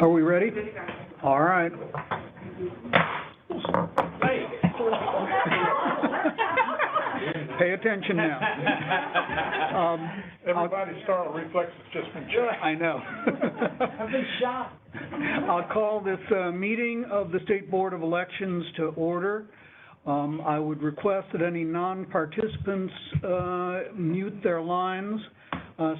Are we ready? All right. Pay attention now. Everybody's startle reflex has just been checked. I know. I've been shot. I'll call this meeting of the State Board of Elections to order. I would request that any non-participants mute their lines.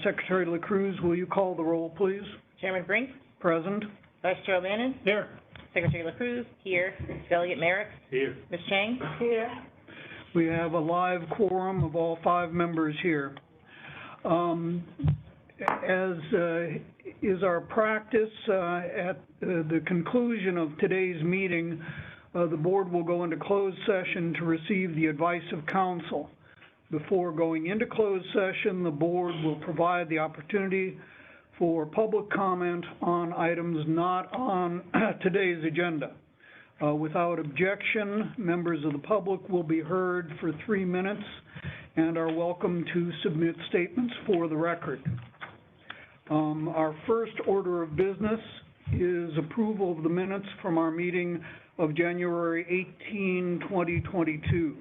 Secretary LaCruz, will you call the roll, please? Chairman Brink, Present. Vice Chair O'Bannon, Here. Secretary LaCruz, here. Delegate Merrick, Here. Ms. Chang, Here. We have a live quorum of all 5 members here. As is our practice, at the conclusion of today's meeting, the board will go into closed session to receive the advice of counsel. Before going into closed session, the board will provide the opportunity for public comment on items not on today's agenda. Without objection, members of the public will be heard for 3 minutes and are welcome to submit statements for the record. Our first order of business is approval of the minutes from our meeting of January 18, 2022.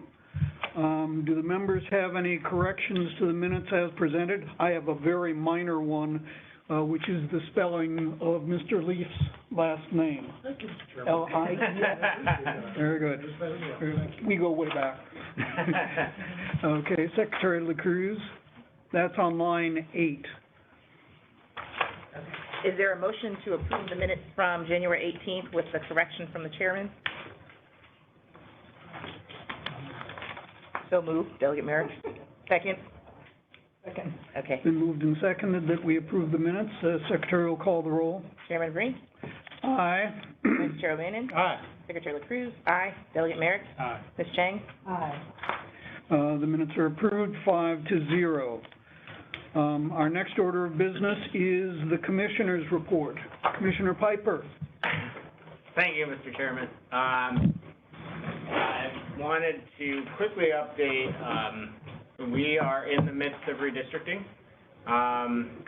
Do the members have any corrections to the minutes as presented? I have a very minor one, which is the spelling of Mr. Leaf's last name. L-I-E. Very good. We go way back. Okay, Secretary LaCruz, that's on line 8. is there a motion to approve the minutes from January 18th with the correction from the chairman? So moved. Delegate Merrick. Second? Second. Okay. Been moved and seconded that we approve the minutes. Secretary will call the roll. Chairman Brink, Aye. Vice Chair O'Bannon, Aye. Secretary LaCruz, aye. Delegate Merrick, Aye. Ms. Chang, Aye. The minutes are approved 5-0. Our next order of business is the Commissioner's report. Commissioner Piper. Thank you, Mr. Chairman. I wanted to quickly update, we are in the midst of redistricting.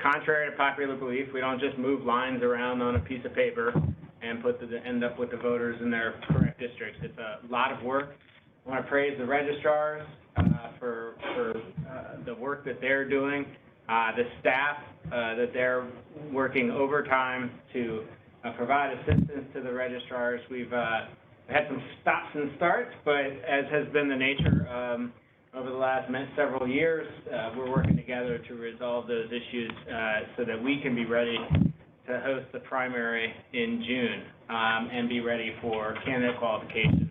Contrary to popular belief, we don't just move lines around on a piece of paper and end up with the voters in their correct districts. It's a lot of work. I want to praise the registrars for the work that they're doing, the staff that they're working overtime to provide assistance to the registrars. We've had some stops and starts, but as has been the nature over the last several years, we're working together to resolve those issues so that we can be ready to host the primary in June and be ready for candidate qualifications and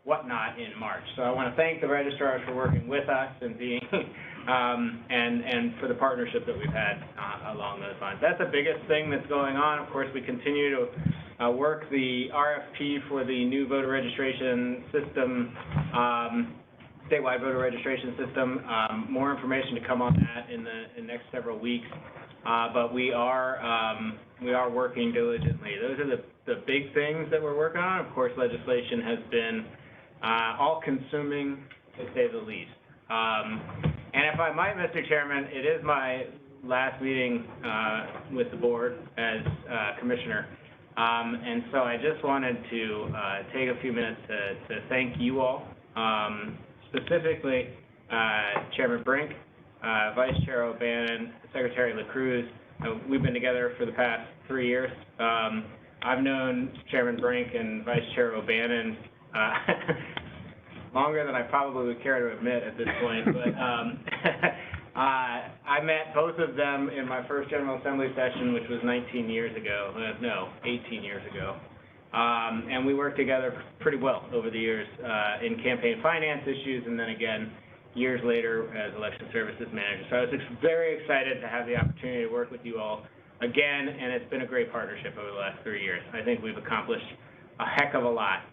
whatnot in March. So I want to thank the registrars for working with us and being and for the partnership that we've had along those lines. That's the biggest thing that's going on. Of course, we continue to work the RFP for the new voter registration system, statewide voter registration system. More information to come on that in the next several weeks. But we are working diligently. Those are the big things that we're working on. Of course, legislation has been all-consuming, to say the least. And if I might, Mr. Chairman, it is my last meeting with the board as commissioner. And so I just wanted to take a few minutes to thank you all, specifically Chairman Brink, Vice Chair O'Bannon, Secretary LaCruz. We've been together for the past 3 years. I've known Chairman Brink and Vice Chair O'Bannon longer than I probably would care to admit at this point, but I met both of them in my first General Assembly session, which was 18 years ago. And we worked together pretty well over the years in campaign finance issues, and then again, years later as election services manager. So I was very excited to have the opportunity to work with you all again, and it's been a great partnership over the last 3 years. I think we've accomplished a heck of a lot.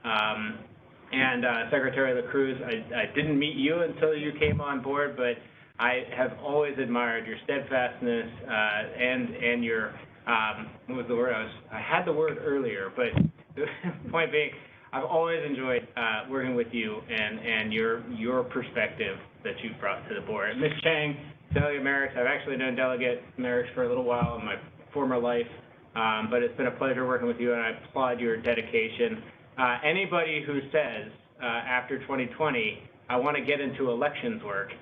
And Secretary LaCruz, I didn't meet you until you came on board, but I have always admired your steadfastness and your, what was the word? I had the word earlier, but the point being, I've always enjoyed working with you and your perspective that you've brought to the board. Ms. Chang, Delegate Merrick, I've actually known Delegate Merrick for a little while in my former life. but it's been a pleasure working with you, and I applaud your dedication. Anybody who says, after 2020, I want to get into elections work,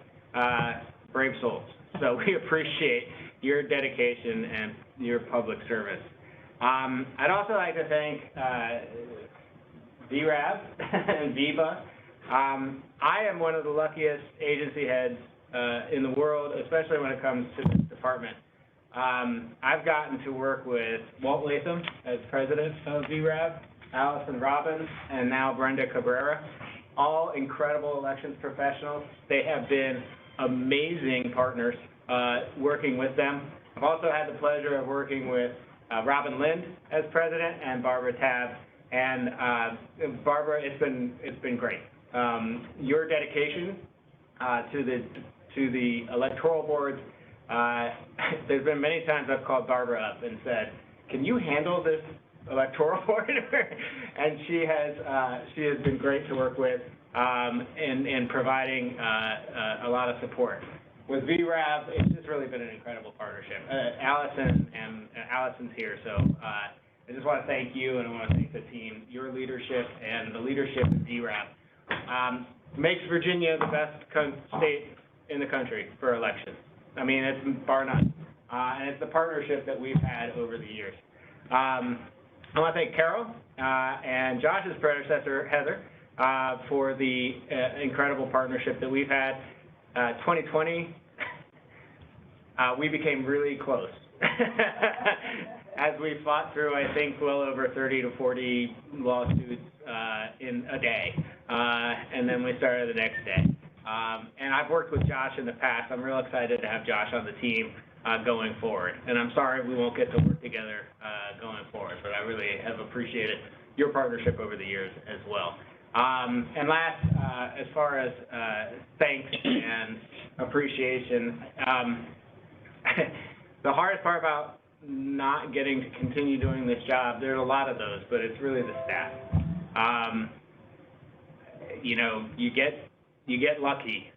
brave souls. So we appreciate your dedication and your public service. I'd also like to thank VRAB and VIVA. I am one of the luckiest agency heads in the world, especially when it comes to this department. I've gotten to work with Walt Latham as president of VRAB, Allison Robbins, and now Brenda Cabrera, all incredible elections professionals. They have been amazing partners working with them. I've also had the pleasure of working with Robin Lind as president and Barbara Tabb. And Barbara, it's been great. Your dedication to the electoral boards. There's been many times I've called Barbara up and said, "Can you handle this electoral board?" And she has been great to work with in providing a lot of support. With VRAB, it's just really been an incredible partnership. Allison's here, so I just want to thank you, and I want to thank the team. Your leadership and the leadership of VRAB makes Virginia the best state in the country for elections. I mean, it's bar none. And it's the partnership that we've had over the years. I want to thank Carol and Josh's predecessor, Heather, for the incredible partnership that we've had. 2020, we became really close. As we fought through, I think, well over 30 to 40 lawsuits in a day. And then we started the next day. And I've worked with Josh in the past. I'm real excited to have Josh on the team going forward. And I'm sorry we won't get to work together going forward, but I really have appreciated your partnership over the years as well. And last, as far as thanks and appreciation, the hardest part about not getting to continue doing this job, there's a lot of those, but it's really the staff. You know, you get lucky.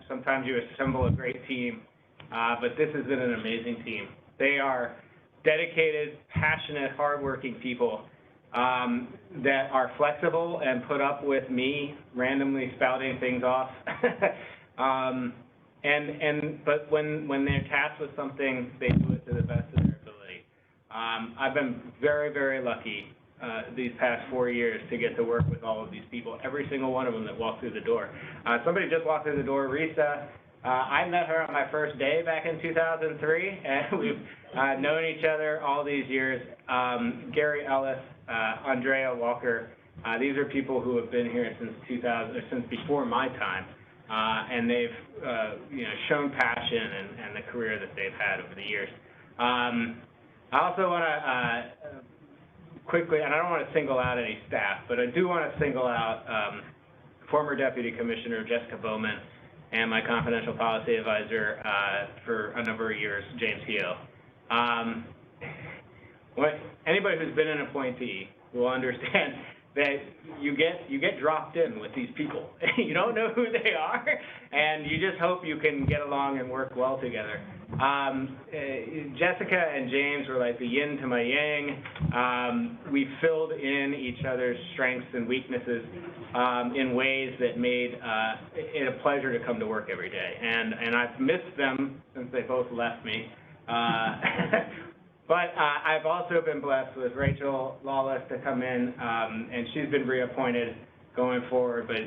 Sometimes you assemble a great team, but this has been an amazing team. They are dedicated, passionate, hardworking people that are flexible and put up with me randomly spouting things off. But when they're tasked with something, they do it to the best of their ability. I've been very, very lucky these past 4 years to get to work with all of these people, every single one of them that walked through the door. Somebody just walked through the door, Risa. I met her on my first day back in 2003, and we've known each other all these years. Gary Ellis, Andrea Walker, these are people who have been here since before my time, and they've shown passion and the career that they've had over the years. I also want to quickly, and I don't want to single out any staff, but I do want to single out former Deputy Commissioner Jessica Bowman and my confidential policy advisor for a number of years, James Keogh. Anybody who's been an appointee will understand that you get dropped in with these people. You don't know who they are, and you just hope you can get along and work well together. Jessica and James were like the yin to my yang. We filled in each other's strengths and weaknesses in ways that made it a pleasure to come to work every day. And I've missed them since they both left me. But I've also been blessed with Rachel Lawless to come in, and she's been reappointed going forward, but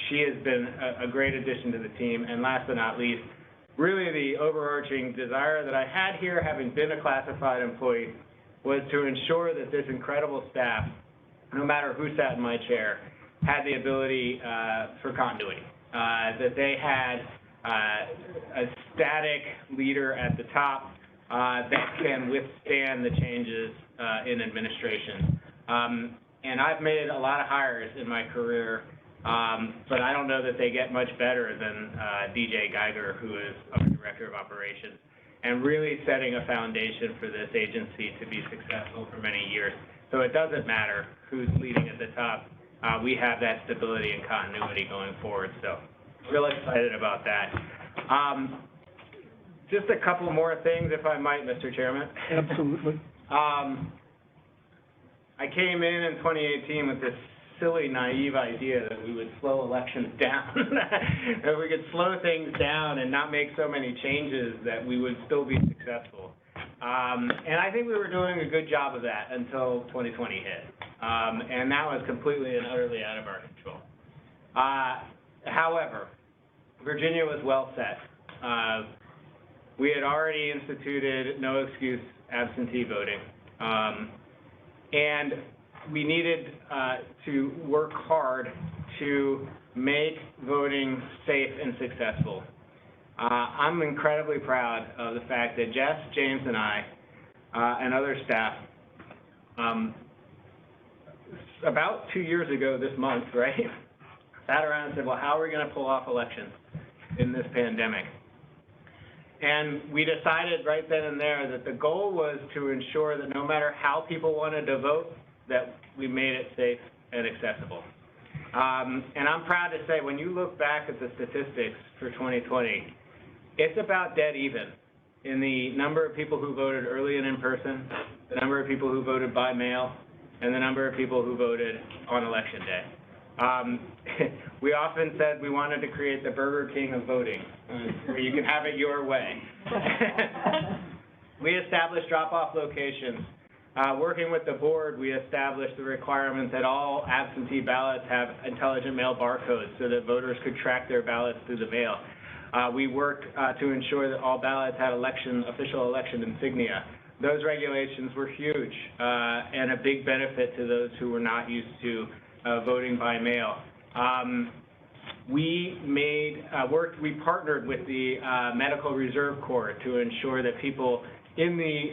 she has been a great addition to the team. And last but not least, really the overarching desire that I had here, having been a classified employee, was to ensure that this incredible staff, no matter who sat in my chair, had the ability for continuity, that they had a static leader at the top that can withstand the changes in administration. And I've made a lot of hires in my career, but I don't know that they get much better than DJ Geiger, who is our Director of Operations, and really setting a foundation for this agency to be successful for many years. So it doesn't matter who's leading at the top. We have that stability and continuity going forward, so real excited about that. just a couple more things, if I might, Mr. Chairman. Absolutely. I came in 2018 with this silly, naive idea that we would slow elections down, that we could slow things down and not make so many changes that we would still be successful. And I think we were doing a good job of that until 2020 hit. And that was completely and utterly out of our control. However, Virginia was well set. We had already instituted no excuse absentee voting. And we needed to work hard to make voting safe and successful. I'm incredibly proud of the fact that Jess, James, and I, and other staff, about 2 years ago this month, right, sat around and said, well, how are we going to pull off elections in this pandemic? And we decided right then and there that the goal was to ensure that no matter how people wanted to vote, that we made it safe and accessible. And I'm proud to say, when you look back at the statistics for 2020, it's about dead even in the number of people who voted early and in person, the number of people who voted by mail, and the number of people who voted on Election Day. We often said we wanted to create the Burger King of voting, where you can have it your way. We established drop-off locations. Working with the board, we established the requirement that all absentee ballots have intelligent mail barcodes so that voters could track their ballots through the mail. We worked to ensure that all ballots had official election insignia. Those regulations were huge and a big benefit to those who were not used to voting by mail. We partnered with the Medical Reserve Corps to ensure that people in the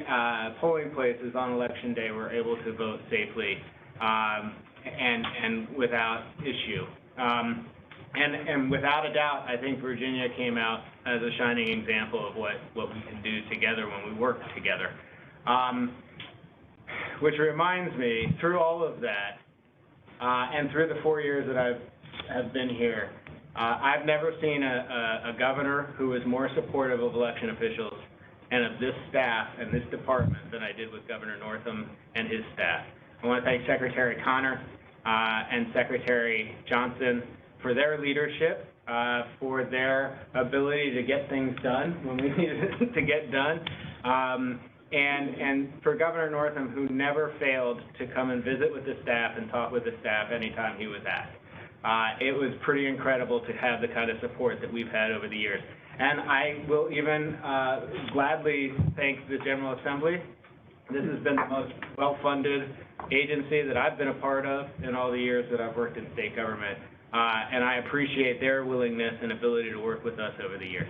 polling places on Election Day were able to vote safely and without issue. And without a doubt, I think Virginia came out as a shining example of what we can do together when we work together. Which reminds me, through all of that, and through the 4 years that I've been here, I've never seen a governor who is more supportive of election officials and of this staff and this department than I did with Governor Northam and his staff. I want to thank Secretary Connor and Secretary Johnson for their leadership, for their ability to get things done when we needed to get done, and for Governor Northam, who never failed to come and visit with the staff and talk with the staff anytime he was asked. It was pretty incredible to have the kind of support that we've had over the years. And I will even gladly thank the General Assembly. This has been the most well-funded agency that I've been a part of in all the years that I've worked in state government. And I appreciate their willingness and ability to work with us over the years.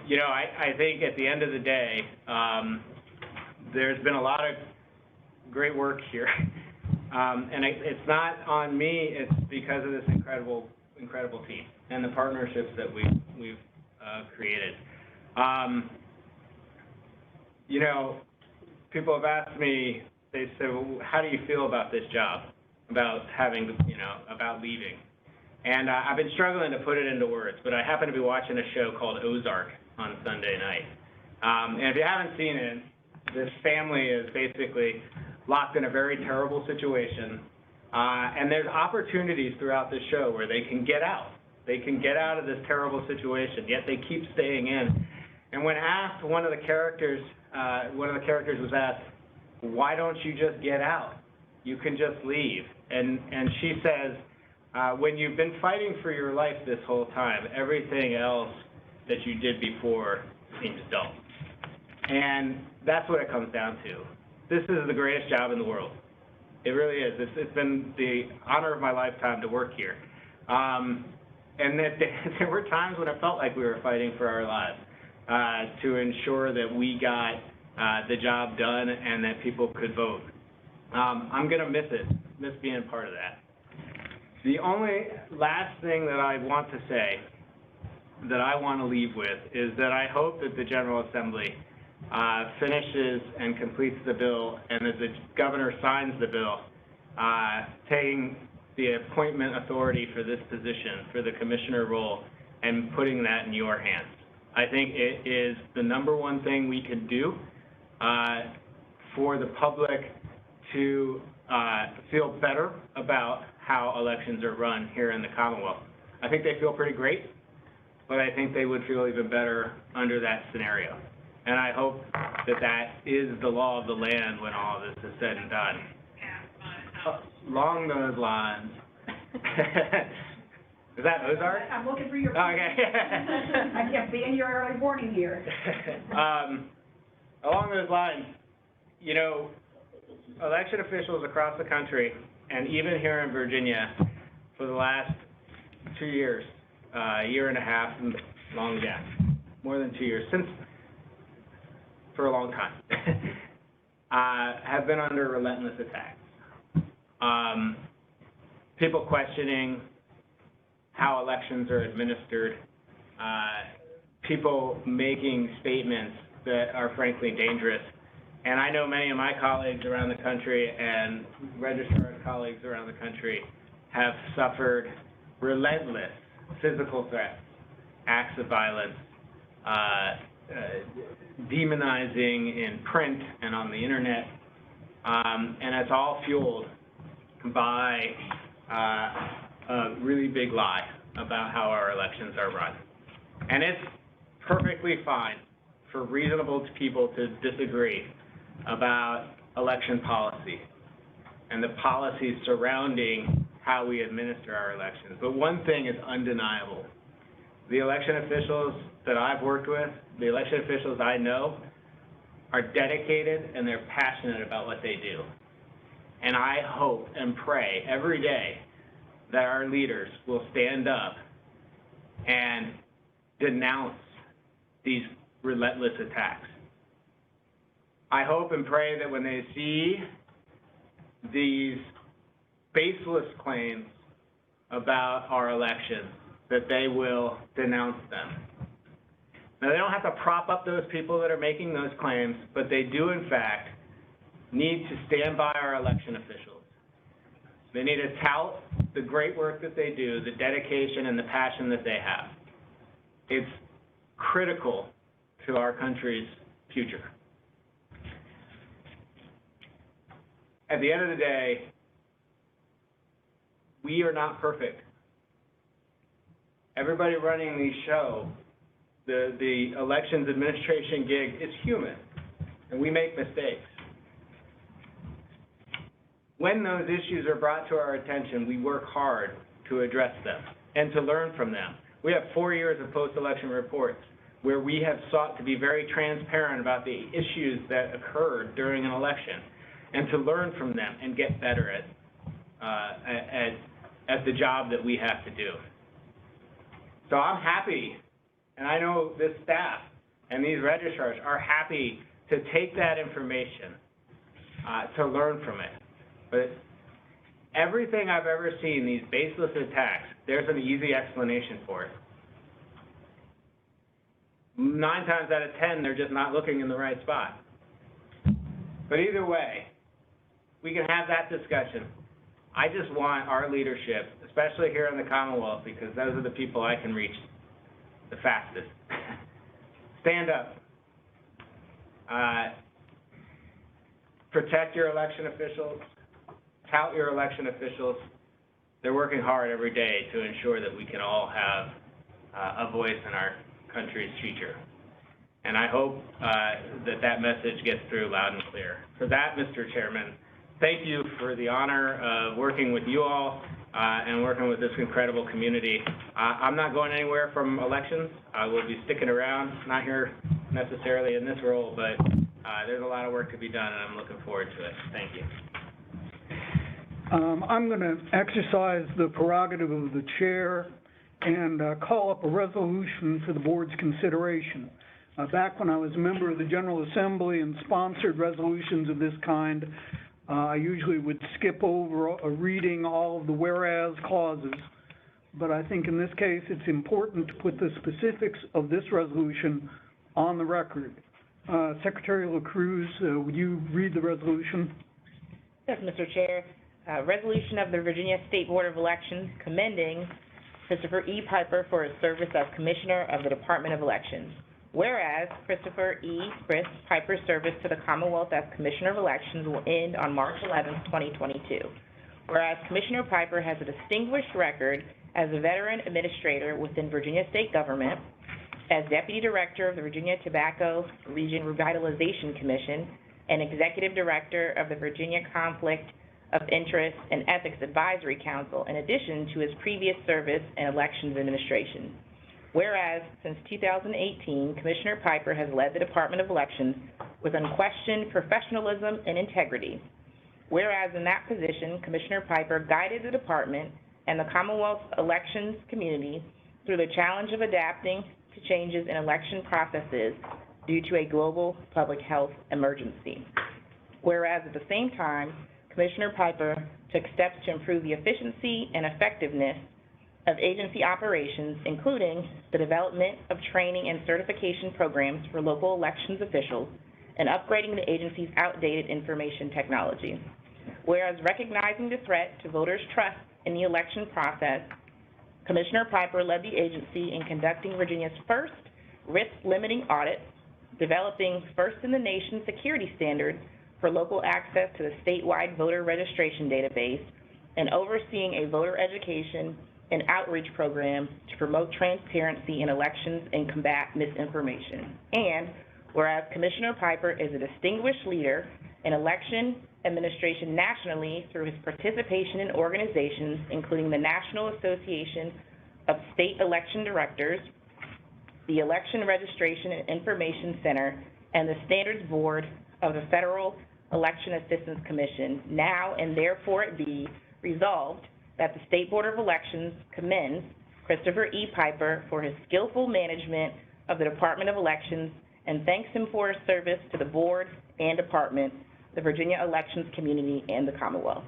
You know, I think at the end of the day, there's been a lot of great work here. And it's not on me, it's because of this incredible team and the partnerships that we've created. You know, people have asked me, they say, well, how do you feel about this job, about having, about leaving? And I've been struggling to put it into words, but I happen to be watching a show called Ozark on Sunday night. And if you haven't seen it, this family is basically locked in a very terrible situation. And there's opportunities throughout the show where they can get out. They can get out of this terrible situation, yet they keep staying in. And when asked, one of the characters was asked, why don't you just get out? You can just leave. And she says, when you've been fighting for your life this whole time, everything else that you did before seems dull. And that's what it comes down to. This is the greatest job in the world. It really is. It's been the honor of my lifetime to work here. And that there were times when it felt like we were fighting for our lives to ensure that we got the job done and that people could vote. I'm going to miss being part of that. The only last thing that I want to say, that I want to leave with, is that I hope that the General Assembly finishes and completes the bill, and that the governor signs the bill, taking the appointment authority for this position, for the commissioner role, and putting that in your hands. I think it is the number one thing we could do for the public to feel better about how elections are run here in the Commonwealth. I think they feel pretty great, but I think they would feel even better under that scenario. And I hope that that is the law of the land when all of this is said and done. Along those lines, is that Ozark? I'm looking for your. Okay. I'm being your early warning here. Along those lines, you know, election officials across the country, and even here in Virginia, for the last 2 years, year and a half, more than 2 years, for a long time, have been under relentless attacks. People questioning how elections are administered, people making statements that are frankly dangerous. And I know many of my colleagues around the country and registrar's colleagues around the country have suffered relentless physical threats, acts of violence, demonizing in print and on the internet, and it's all fueled by a really big lie about how our elections are run. And it's perfectly fine for reasonable people to disagree about election policy and the policies surrounding how we administer our elections. But one thing is undeniable. The election officials that I've worked with, the election officials I know, are dedicated and they're passionate about what they do. And I hope and pray every day that our leaders will stand up and denounce these relentless attacks. I hope and pray that when they see these baseless claims about our elections, that they will denounce them. Now, they don't have to prop up those people that are making those claims, but they do, in fact, need to stand by our election officials. They need to tout the great work that they do, the dedication and the passion that they have. It's critical to our country's future. At the end of the day, we are not perfect. Everybody running the show, the elections administration gig, is human, and we make mistakes. When those issues are brought to our attention, we work hard to address them and to learn from them. We have 4 years of post-election reports where we have sought to be very transparent about the issues that occurred during an election and to learn from them and get better at the job that we have to do. So I'm happy, and I know this staff and these registrars are happy to take that information, to learn from it. But everything I've ever seen, these baseless attacks, there's an easy explanation for it. 9 times out of 10, they're just not looking in the right spot. But either way, we can have that discussion. I just want our leadership, especially here in the Commonwealth, because those are the people I can reach the fastest. Stand up. Protect your election officials. Tout your election officials. They're working hard every day to ensure that we can all have a voice in our country's future. And I hope that message gets through loud and clear. For that, Mr. Chairman, thank you for the honor of working with you all and working with this incredible community. I'm not going anywhere from elections. I will be sticking around, not here necessarily in this role, but there's a lot of work to be done, and I'm looking forward to it. Thank you. I'm going to exercise the prerogative of the chair and call up a resolution for the board's consideration. Back when I was a member of the General Assembly and sponsored resolutions of this kind, I usually would skip over reading all of the whereas clauses, but I think in this case it's important to put the specifics of this resolution on the record. Secretary LaCruz, would you read the resolution? Yes, Mr. Chair. Resolution of the Virginia State Board of Elections commending Christopher E. Piper for his service as Commissioner of the Department of Elections. Whereas Christopher E. Chris Piper's service to the Commonwealth as Commissioner of Elections will end on March 11th, 2022. Whereas Commissioner Piper has a distinguished record as a veteran administrator within Virginia state government, as Deputy Director of the Virginia Tobacco Region Revitalization Commission, and Executive Director of the Virginia Conflict of Interest and Ethics Advisory Council, in addition to his previous service in elections administration. Whereas, since 2018, Commissioner Piper has led the Department of Elections with unquestioned professionalism and integrity. Whereas, in that position, Commissioner Piper guided the department and the Commonwealth's elections community through the challenge of adapting to changes in election processes due to a global public health emergency. Whereas, at the same time, Commissioner Piper took steps to improve the efficiency and effectiveness of agency operations, including the development of training and certification programs for local elections officials and upgrading the agency's outdated information technology. Whereas recognizing the threat to voters' trust in the election process, Commissioner Piper led the agency in conducting Virginia's first risk-limiting audit, developing first-in-the-nation security standards for local access to the statewide voter registration database, and overseeing a voter education and outreach program to promote transparency in elections and combat misinformation. And whereas Commissioner Piper is a distinguished leader in election administration nationally through his participation in organizations including the National Association of State Election Directors, the Election Registration and Information Center, and the Standards Board of the Federal Election Assistance Commission, now and therefore it be resolved that the State Board of Elections commends Christopher E. Piper for his skillful management of the Department of Elections and thanks him for his service to the board and department, the Virginia elections community, and the Commonwealth.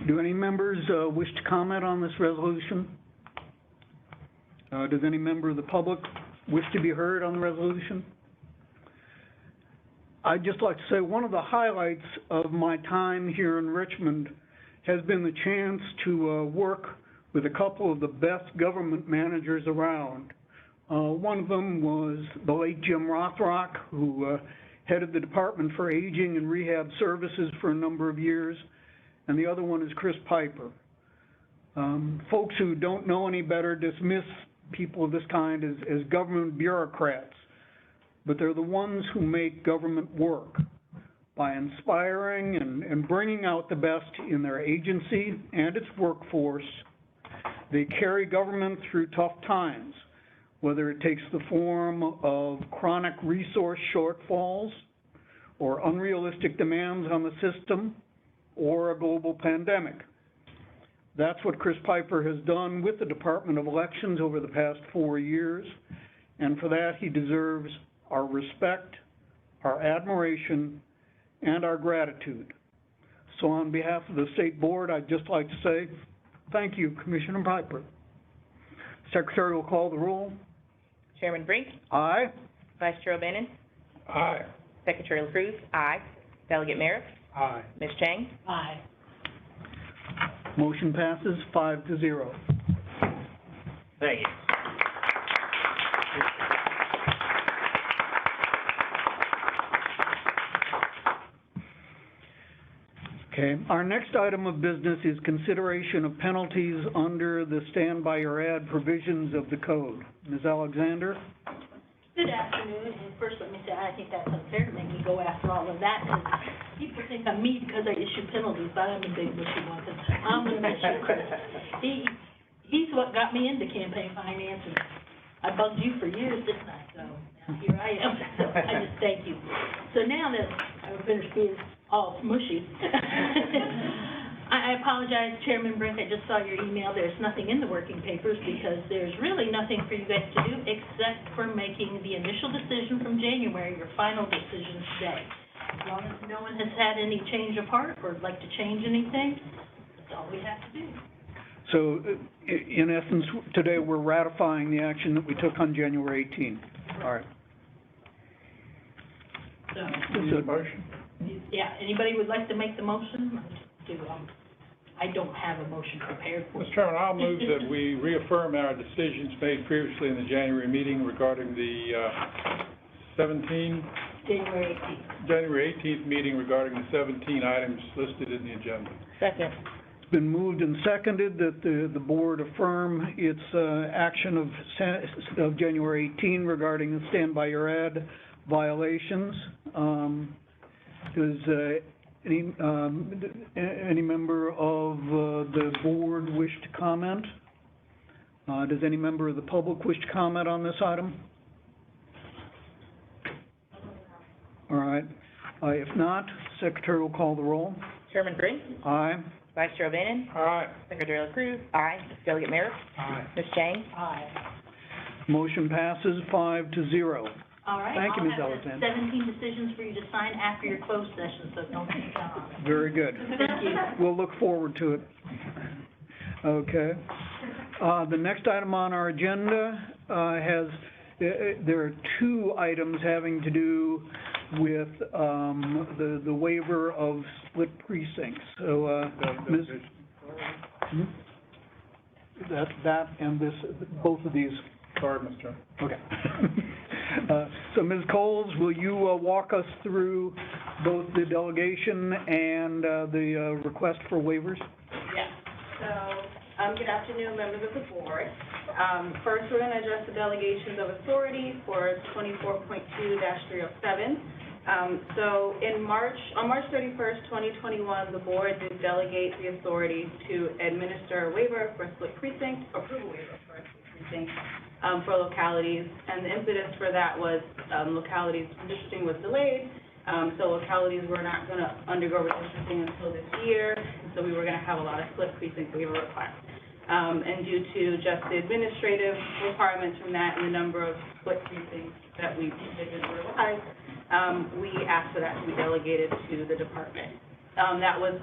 Do any members wish to comment on this resolution? Does any member of the public wish to be heard on the resolution? I'd just like to say one of the highlights of my time here in Richmond has been the chance to work with a couple of the best government managers around. One of them was the late Jim Rothrock, who headed the Department for Aging and Rehab Services for a number of years, and the other one is Chris Piper. Folks who don't know any better dismiss people of this kind as government bureaucrats, but they're the ones who make government work by inspiring and bringing out the best in their agency and its workforce. They carry government through tough times, whether it takes the form of chronic resource shortfalls or unrealistic demands on the system or a global pandemic. That's what Chris Piper has done with the Department of Elections over the past 4 years, and for that he deserves our respect, our admiration, and our gratitude. So on behalf of the State Board, I'd just like to say thank you, Commissioner Piper. Secretary will call the roll. Chairman Brink? Aye. Vice Chair O'Bannon? Aye. Secretary LaCruz? Aye. Delegate Merrick? Aye. Ms. Chang? Aye. Motion passes 5-0. Thank you. Okay, our next item of business is consideration of penalties under the Stand By Your Ad provisions of the code. Ms. Alexander? Good afternoon, and first let me say, I think that's unfair to make me go after all of that, because people think I'm mean because I issue penalties, but I'm a big bushy one, because I'm going to miss you, Chris. He's what got me into campaign finance, and I bugged you for years, didn't I? So now here I am, so I just thank you. So now that I finished being all smushy, I apologize, Chairman Brink, I just saw your email. There's nothing in the working papers because there's really nothing for you guys to do except for making the initial decision from January, your final decision today. As long as no one has had any change of heart or would like to change anything, that's all we have to do. So, in essence, today we're ratifying the action that we took on January 18th. All right. So, Need a motion? yeah, anybody would like to make the motion? I don't have a motion prepared for you. Mr. Chairman, I'll move that we reaffirm our decisions made previously in the January meeting regarding the January 18th meeting regarding the 17 items listed in the agenda. Second. It's been moved and seconded that the board affirm its action of January 18 regarding the Stand By Your Ad violations. Does any member of the board wish to comment? Does any member of the public wish to comment on this item? All right. If not, Secretary will call the roll. Chairman Green? Aye. Vice Chair O'Bannon? Aye. Secretary LaCruz? Aye. Delegate Mayor? Aye. Ms. Chang? Aye. Motion passes 5-0. All right. Thank you, Ms. I'll Alexander. have 17 decisions for you to sign after your closed session, so don't take time. Very good. Thank you. We'll look forward to it. Okay. The next item on our agenda there are two items having to do with the waiver of split precincts. So, Ms. That and this, both of these. Sorry, Mr. Chairman. Okay. So, Ms. Coles, will you walk us through both the delegation and the request for waivers? Yes. So, good afternoon, members of the board. First, we're going to address the delegations of authority for 24.2-307. So, on March 31st, 2021, the board did delegate the authority to administer a waiver for a split precinct, approval waiver for a split precinct for localities. And the impetus for that was localities redistricting was delayed. So localities were not going to undergo redistricting until this year, so we were going to have a lot of split precinct waiver requests. And due to just the administrative requirements from that and the number of split precincts that we didn't realize, we asked for that to be delegated to the department. That was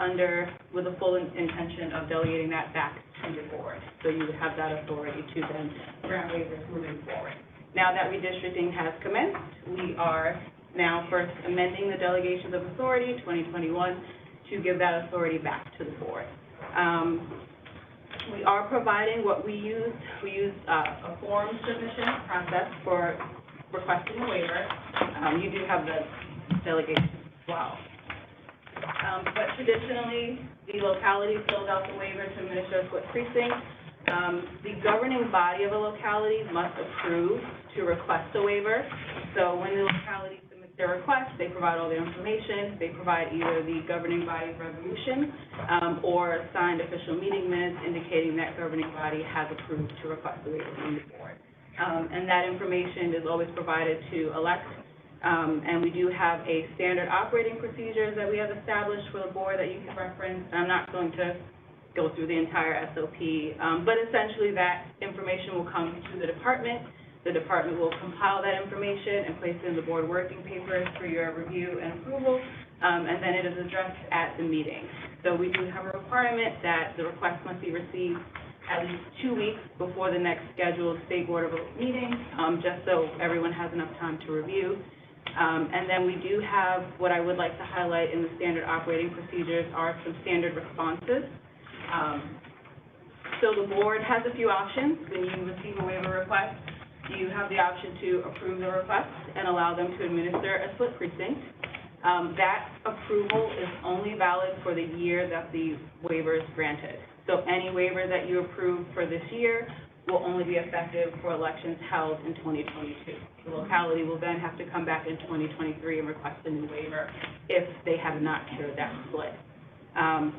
with the full intention of delegating that back to the board. So you would have that authority to then grant waivers moving forward. Now that redistricting has commenced, we are now first amending the delegations of authority 2021 to give that authority back to the board. We are providing what we use. We use a form submission process for requesting a waiver. You do have the delegation as well. But traditionally, the locality fills out the waiver to administer a split precinct. The governing body of a locality must approve to request a waiver. So when the locality submits their request, they provide all the information. They provide either the governing body's resolution or signed official meeting minutes indicating that governing body has approved to request the waiver from the board. And that information is always provided to elect. And we do have a standard operating procedures that we have established for the board that you can reference. I'm not going to go through the entire SOP, but essentially that information will come to the department. The department will compile that information and place it in the board working papers for your review and approval, and then it is addressed at the meeting. So we do have a requirement that the request must be received at least 2 weeks before the next scheduled State Board of meeting, just so everyone has enough time to review. And then we do have what I would like to highlight in the standard operating procedures are some standard responses. So the board has a few options when you receive a waiver request. You have the option to approve the request and allow them to administer a split precinct. That approval is only valid for the year that the waiver is granted. So any waiver that you approve for this year will only be effective for elections held in 2022. The locality will then have to come back in 2023 and request a new waiver if they have not cured that split.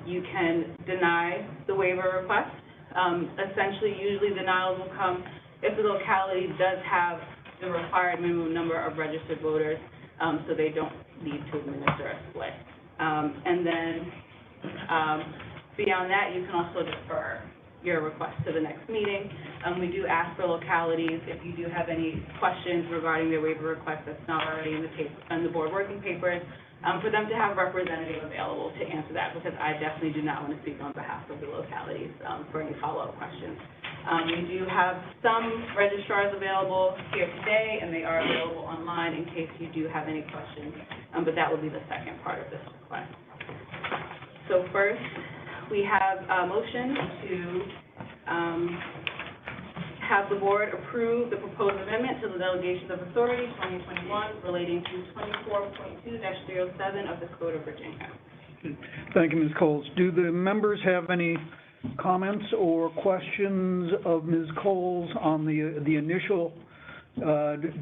You can deny the waiver request. Essentially, usually denials will come if the locality does have the required minimum number of registered voters, so they don't need to administer a split. And then beyond that, you can also defer your request to the next meeting. We do ask for localities, if you do have any questions regarding their waiver request that's not already in the board working papers, for them to have a representative available to answer that, because I definitely do not want to speak on behalf of the localities for any follow-up questions. We do have some registrars available here today, and they are available online in case you do have any questions, but that will be the second part of this request. So first, we have a motion to have the board approve the proposed amendment to the Delegations of Authority 2021 relating to 24.2-307 of the Code of Virginia. Thank you, Ms. Coles. Do the members have any comments or questions of Ms. Coles on the initial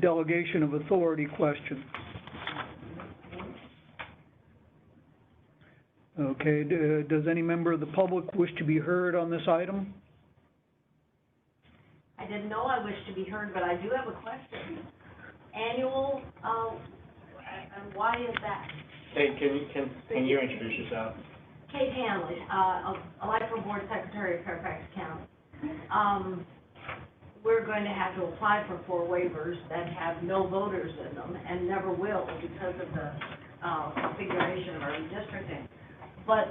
delegation of authority question? Okay, does any member of the public wish to be heard on this item? I didn't know I wished to be heard, but I do have a question. Annual, and why is that? Hey, can you introduce yourself? Kate Hanley, Electoral Board Secretary of Fairfax County. We're going to have to apply for 4 waivers that have no voters in them and never will because of the configuration of our redistricting. But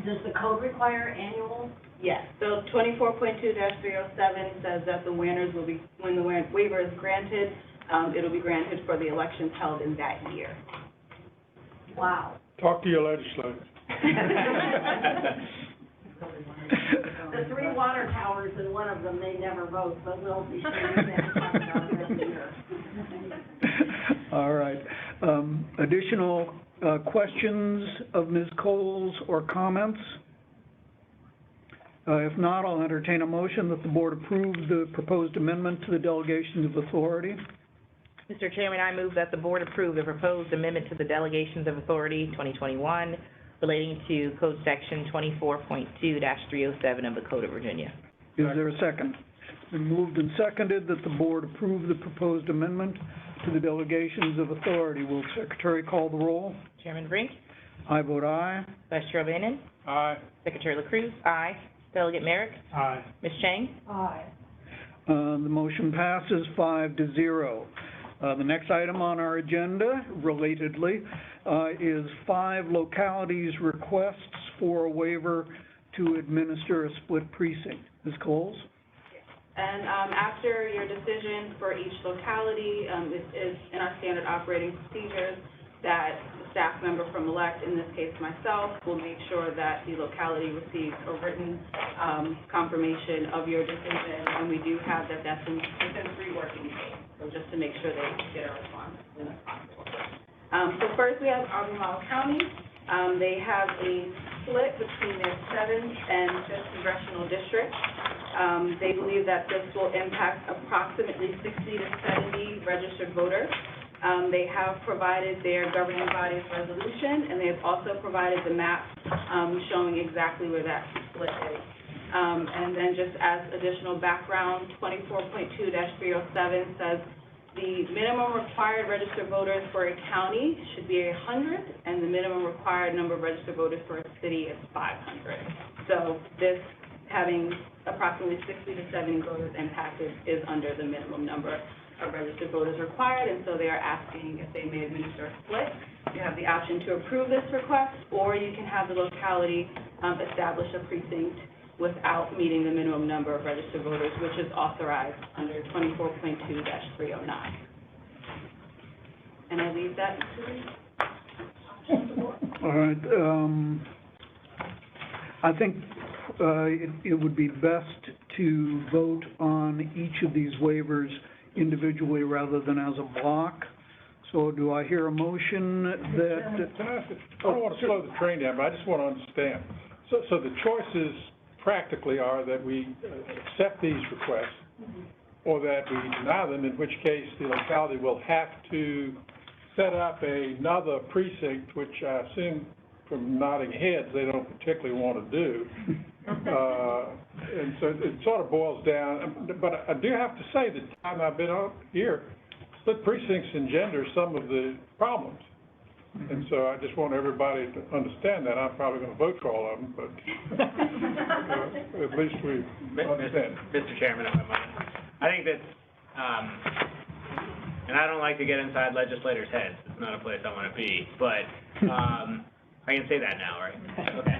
does the code require annual? Yes, so 24.2-307 says that the winners will be, when the waiver is granted, it'll be granted for the elections held in that year. Wow. Talk to your legislators. The 3 water towers in one of them, they never vote, but we'll be sure to talk about it every year. All right. Additional questions of Ms. Coles or comments? If not, I'll entertain a motion that the board approve the proposed amendment to the delegations of authority. Mr. Chairman, I move that the board approve the proposed amendment to the Delegations of Authority 2021 relating to Code Section 24.2-307 of the Code of Virginia. Is there a second? It's been moved and seconded that the board approve the proposed amendment to the delegations of authority. Will the Secretary call the roll? Chairman Brink? I vote aye. Vice Chair O'Bannon? Aye. Secretary LaCruz? Aye. Delegate Merrick? Aye. Ms. Chang? Aye. The motion passes 5-0. The next item on our agenda, relatedly, is 5 localities' requests for a waiver to administer a split precinct. Ms. Coles? And after your decision for each locality, it is in our standard operating procedures that the staff member from ELECT, in this case myself, will make sure that the locality receives a written confirmation of your decision, and we do have that's within 3 working days, so just to make sure they get a response as soon as possible. So first we have Albemarle County. They have a split between their 7th and 5th congressional districts. They believe that this will impact approximately 60 to 70 registered voters. They have provided their governing body's resolution, and they have also provided the map showing exactly where that split is. And then just as additional background, 24.2-307 says the minimum required registered voters for a county should be 100, and the minimum required number of registered voters for a city is 500. So this having approximately 60 to 70 voters impacted is under the minimum number of registered voters required, and so they are asking if they may administer a split. You have the option to approve this request, or you can have the locality establish a precinct without meeting the minimum number of registered voters, which is authorized under 24.2-309. And I leave that to you. All right. I think it would be best to vote on each of these waivers individually rather than as a block. So do I hear a motion that... Can I ask, I don't want to slow the train down, but I just want to understand. So the choices practically are that we accept these requests or that we deny them, in which case the locality will have to set up another precinct, which I assume from nodding heads they don't particularly want to do. And so it sort of boils down, but I do have to say the time I've been out here, split precincts engender some of the problems. And so I just want everybody to understand that. I'm probably going to vote for all of them, but at least we understand. Mr. Chairman, if I might. I think that, and I don't like to get inside legislators' heads. It's not a place I want to be, but I can say that now, right? Okay.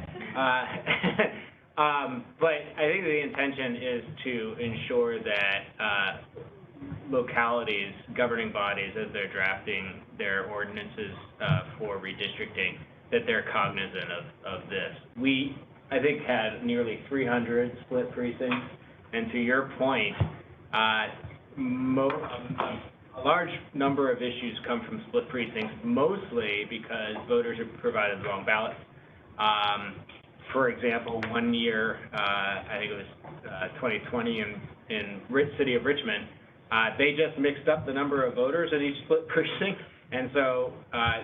But I think the intention is to ensure that localities, governing bodies, as they're drafting their ordinances for redistricting, that they're cognizant of this. We, I think, had nearly 300 split precincts, and to your point, a large number of issues come from split precincts, mostly because voters have provided the wrong ballots. For example, one year, I think it was 2020 in city of Richmond, they just mixed up the number of voters in each split precinct, and so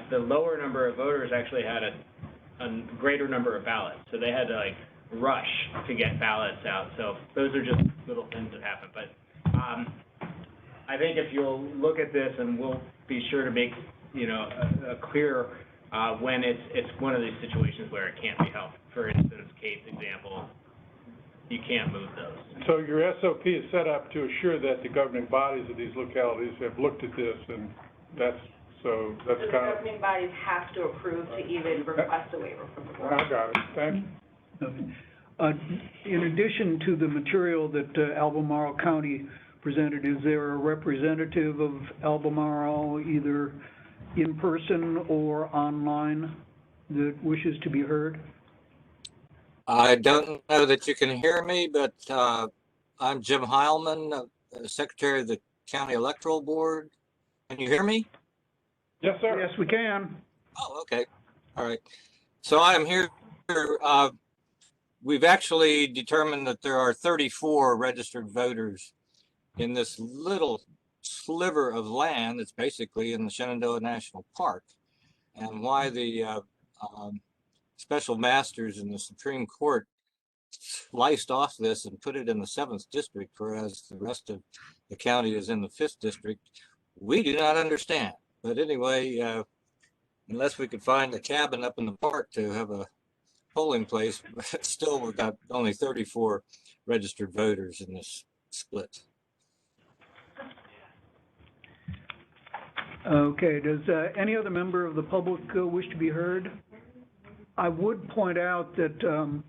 the lower number of voters actually had a greater number of ballots, so they had to like rush to get ballots out. So those are just little things that happen. But I think if you'll look at this, and we'll be sure to make a clear when it's one of these situations where it can't be helped. For instance, Kate's example, you can't move those. So your SOP is set up to assure that the governing bodies of these localities have looked at this, and that's So the governing bodies have to approve to even request a waiver from the board. I got it, thank you. In addition to the material that Albemarle County presented, is there a representative of Albemarle, either in person or online, that wishes to be heard? I don't know that you can hear me, but I'm Jim Heilman, Secretary of the County Electoral Board. Can you hear me? Yes, sir. Yes, we can. Oh, okay. All right. So I'm here. We've actually determined that there are 34 registered voters in this little sliver of land that's basically in the Shenandoah National Park. And why the special masters in the Supreme Court sliced off this and put it in the 7th district, whereas the rest of the county is in the 5th district, we do not understand. But anyway, unless we could find a cabin up in the park to have a polling place, still we've got only 34 registered voters in this split. Okay, does any other member of the public wish to be heard? I would point out that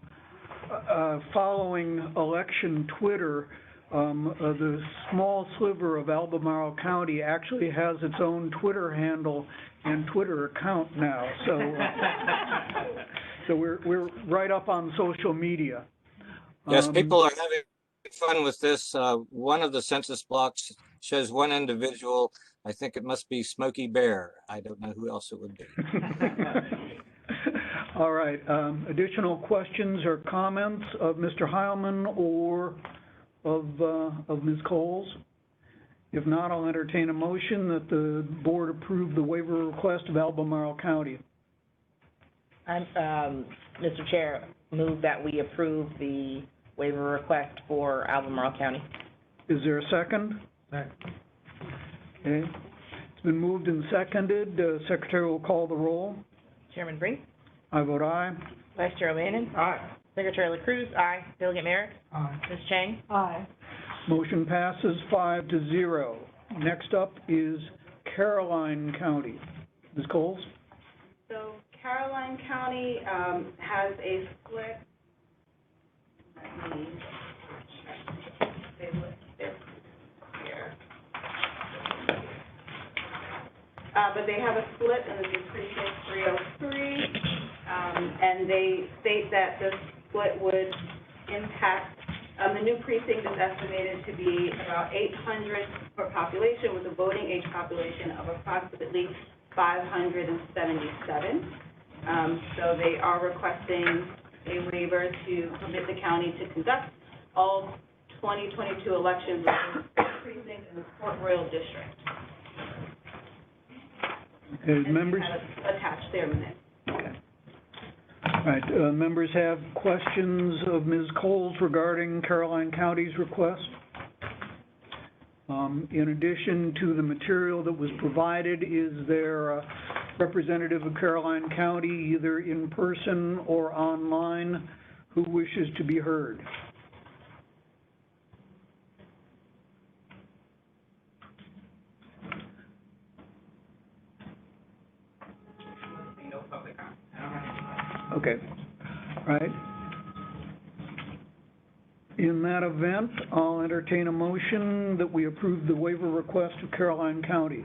following election Twitter, the small sliver of Albemarle County actually has its own Twitter handle and Twitter account now. So, so we're right up on social media. Yes, people are having fun with this. One of the census blocks shows one individual. I think it must be Smokey Bear. I don't know who else it would be. All right. Additional questions or comments of Mr. Heilman or of Ms. Coles? If not, I'll entertain a motion that the board approve the waiver request of Albemarle County. I'm, Mr. Chair, move that we approve the waiver request for Albemarle County. Is there a second? Second. Okay. It's been moved and seconded. Secretary will call the roll. Chairman Brink? I vote aye. Vice Chair O'Bannon? Aye. Secretary LaCruz? Aye. Delegate Merrick? Aye. Ms. Chang? Aye. Motion passes 5-0. Next up is Caroline County. Ms. Coles? So Caroline County has a split. Let me check. They list it here. But they have a split, and this is precinct 303, and they state that the split would impact, the new precinct is estimated to be about 800 per population, with a voting age population of approximately 577. So they are requesting a waiver to permit the county to conduct all 2022 elections within the precinct in the Port Royal district. Okay, members? Attached their minutes. Okay. All right, members have questions of Ms. Coles regarding Caroline County's request? In addition to the material that was provided, is there a representative of Caroline County, either in person or online, who wishes to be heard? Okay, all right. In that event, I'll entertain a motion that we approve the waiver request of Caroline County.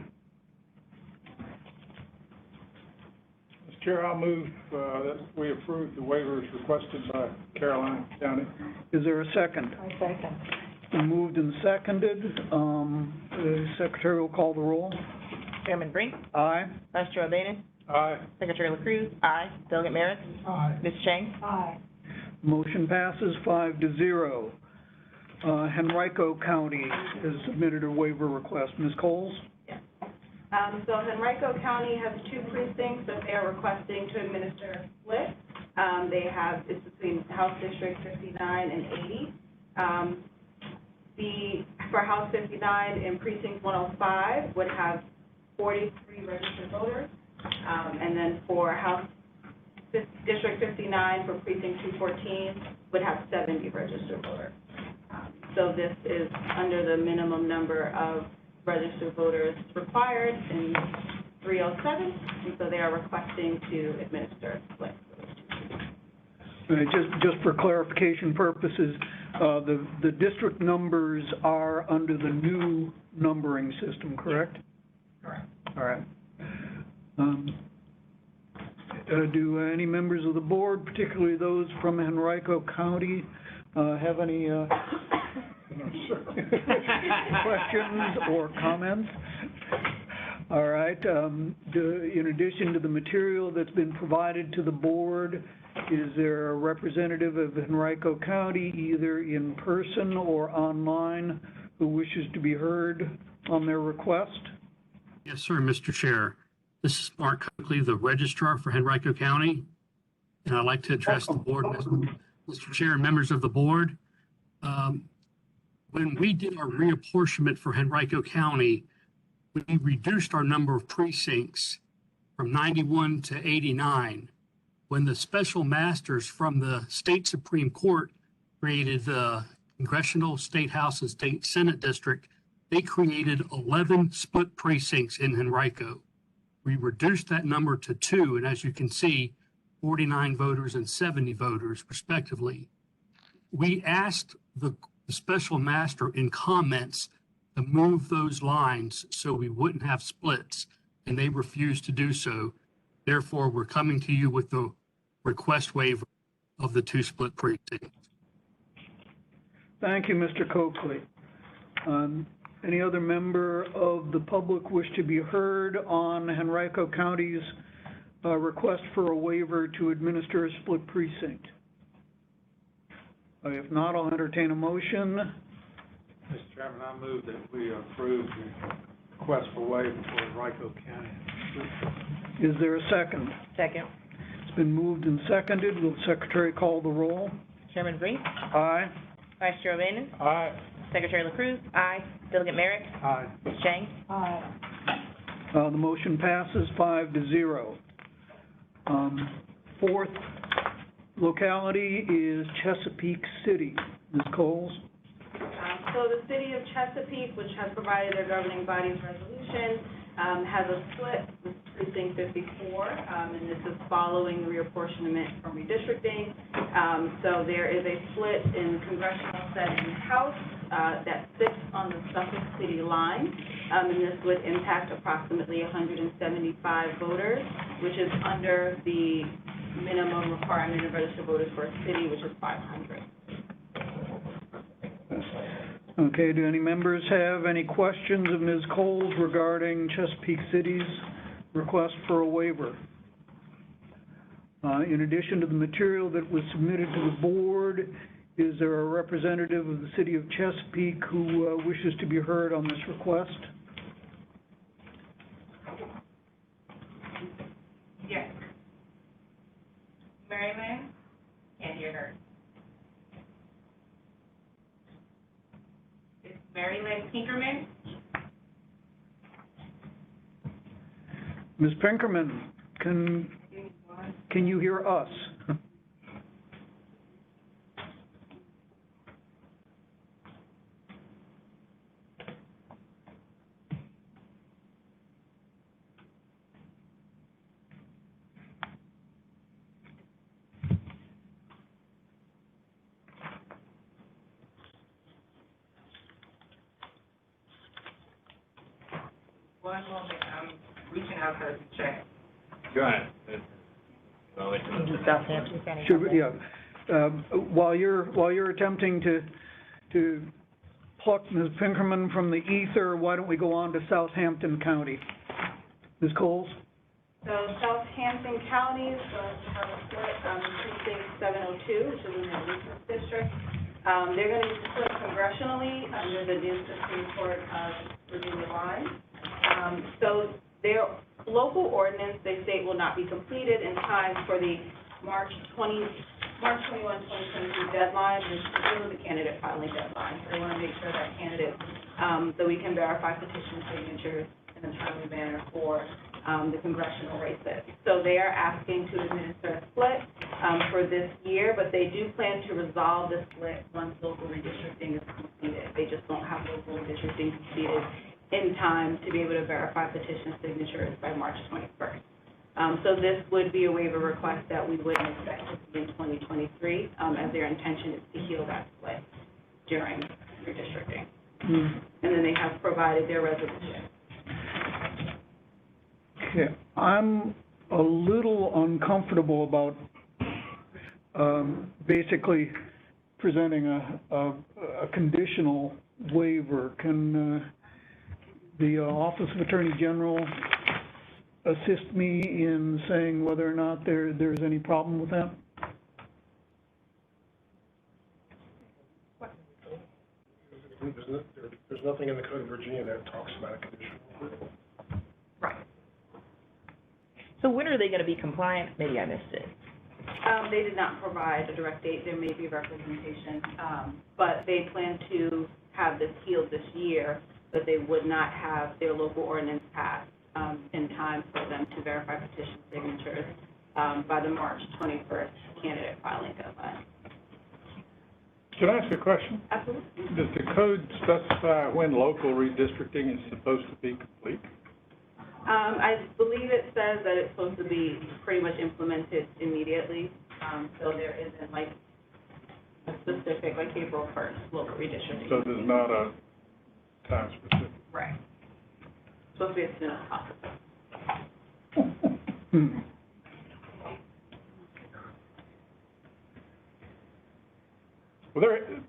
Mr. Chair, I'll move, that we approve the waivers requested by Caroline County. Is there a second? I second. Been moved and seconded. The secretary will call the roll. Chairman Brink, Aye. Vice Chair O'Bannon, Aye. Secretary LaCruz, aye. Delegate Merrick, Aye. Ms. Chang, Aye. Motion passes 5-0. Henrico County has submitted a waiver request. Ms. Coles? So Henrico County has 2 precincts that they are requesting to administer split. It's between House District 59 and 80. For House 59 in Precinct 105 would have 43 registered voters. And then for House District 59 for Precinct 214 would have 70 registered voters. So this is under the minimum number of registered voters required in 307, and so they are requesting to administer split. Just for clarification purposes, the district numbers are under the new numbering system, correct? Correct. All right. Do any members of the board, particularly those from Henrico County, have any questions or comments? All right. In addition to the material that's been provided to the board, is there a representative of Henrico County, either in person or online, who wishes to be heard on their request? Yes, sir, Mr. Chair. This is Mark Coakley, the registrar for Henrico County, and I'd like to address the board, Mr. Chair and members of the board. When we did our reapportionment for Henrico County, we reduced our number of precincts from 91 to 89. When the special masters from the state Supreme Court created the Congressional, State House, and State Senate District, they created 11 split precincts in Henrico. We reduced that number to 2, and as you can see, 49 voters and 70 voters respectively. We asked the special master in comments to move those lines so we wouldn't have splits, and they refused to do so. Therefore, we're coming to you with the request waiver of the 2 split precincts. Thank you, Mr. Coakley. Any other member of the public wish to be heard on Henrico County's request for a waiver to administer a split precinct? If not, I'll entertain a motion. Mr. Chairman, I move that we approve the request for waiver for Henrico County. Is there a second? second. It's been moved and seconded. Will the secretary call the roll? Chairman Brink, Aye. Vice Chair O'Bannon, Aye. Secretary LaCruz, aye. Delegate Merrick, Aye. Ms. Chang, Aye. The motion passes 5-0. Fourth locality is Chesapeake City. Ms. Coles? So the city of Chesapeake, which has provided their governing body's resolution, has a split with precinct 54, and this is following the reapportionment from redistricting. So there is a split in the congressional setting House that sits on the Suffolk City line, and this would impact approximately 175 voters, which is under the minimum requirement of registered voters for a city, which is 500. Okay, do any members have any questions of Ms. Coles regarding Chesapeake City's request for a waiver? In addition to the material that was submitted to the board, is there a representative of the city of Chesapeake who wishes to be heard on this request? Yes. Mary Lynn? Can't hear her. It's Mary Lynn Pinkerman? Ms. Pinkerman, can you hear us? One moment, I'm reaching out to check. Go ahead. So it's, Southampton County. Should, we- yeah. While you're attempting to pluck Ms. Pinkerman from the ether, why don't we go on to Southampton County? Ms. Coles? So Southampton County is going to have a split, precinct 702, which is in the Eastern District. They're going to be split congressionally under the new Supreme Court of Virginia line. So their local ordinance, they state, will not be completed in time for the March 21, 2022 deadline, which is really the candidate filing deadline. So they want to make sure that candidates, that we can verify petition signatures in a timely manner for the congressional races. So they are asking to administer a split for this year, but they do plan to resolve the split once local redistricting is completed. They just won't have local redistricting completed in time to be able to verify petition signatures by March 21st. So this would be a waiver request that we wouldn't expect to see in 2023, as their intention is to heal that split during redistricting. And then they have provided their resolution. Okay, I'm a little uncomfortable about basically presenting a conditional waiver. Can the Office of Attorney General assist me in saying whether or not there's any problem with that? There's nothing in the Code of Virginia that talks about a conditional approval. Right. So when are they going to be compliant? Maybe I missed it. They did not provide a direct date. There may be representation, but they plan to have this healed this year, but they would not have their local ordinance passed in time for them to verify petition signatures by the March 21st candidate filing deadline. Can I ask a question? Absolutely. Does the code specify when local redistricting is supposed to be complete? I believe it says that it's supposed to be pretty much implemented immediately, so there isn't like a specific, like April 1st, local redistricting. So there's not a time specific? Right. Supposed to be as soon as possible. Well,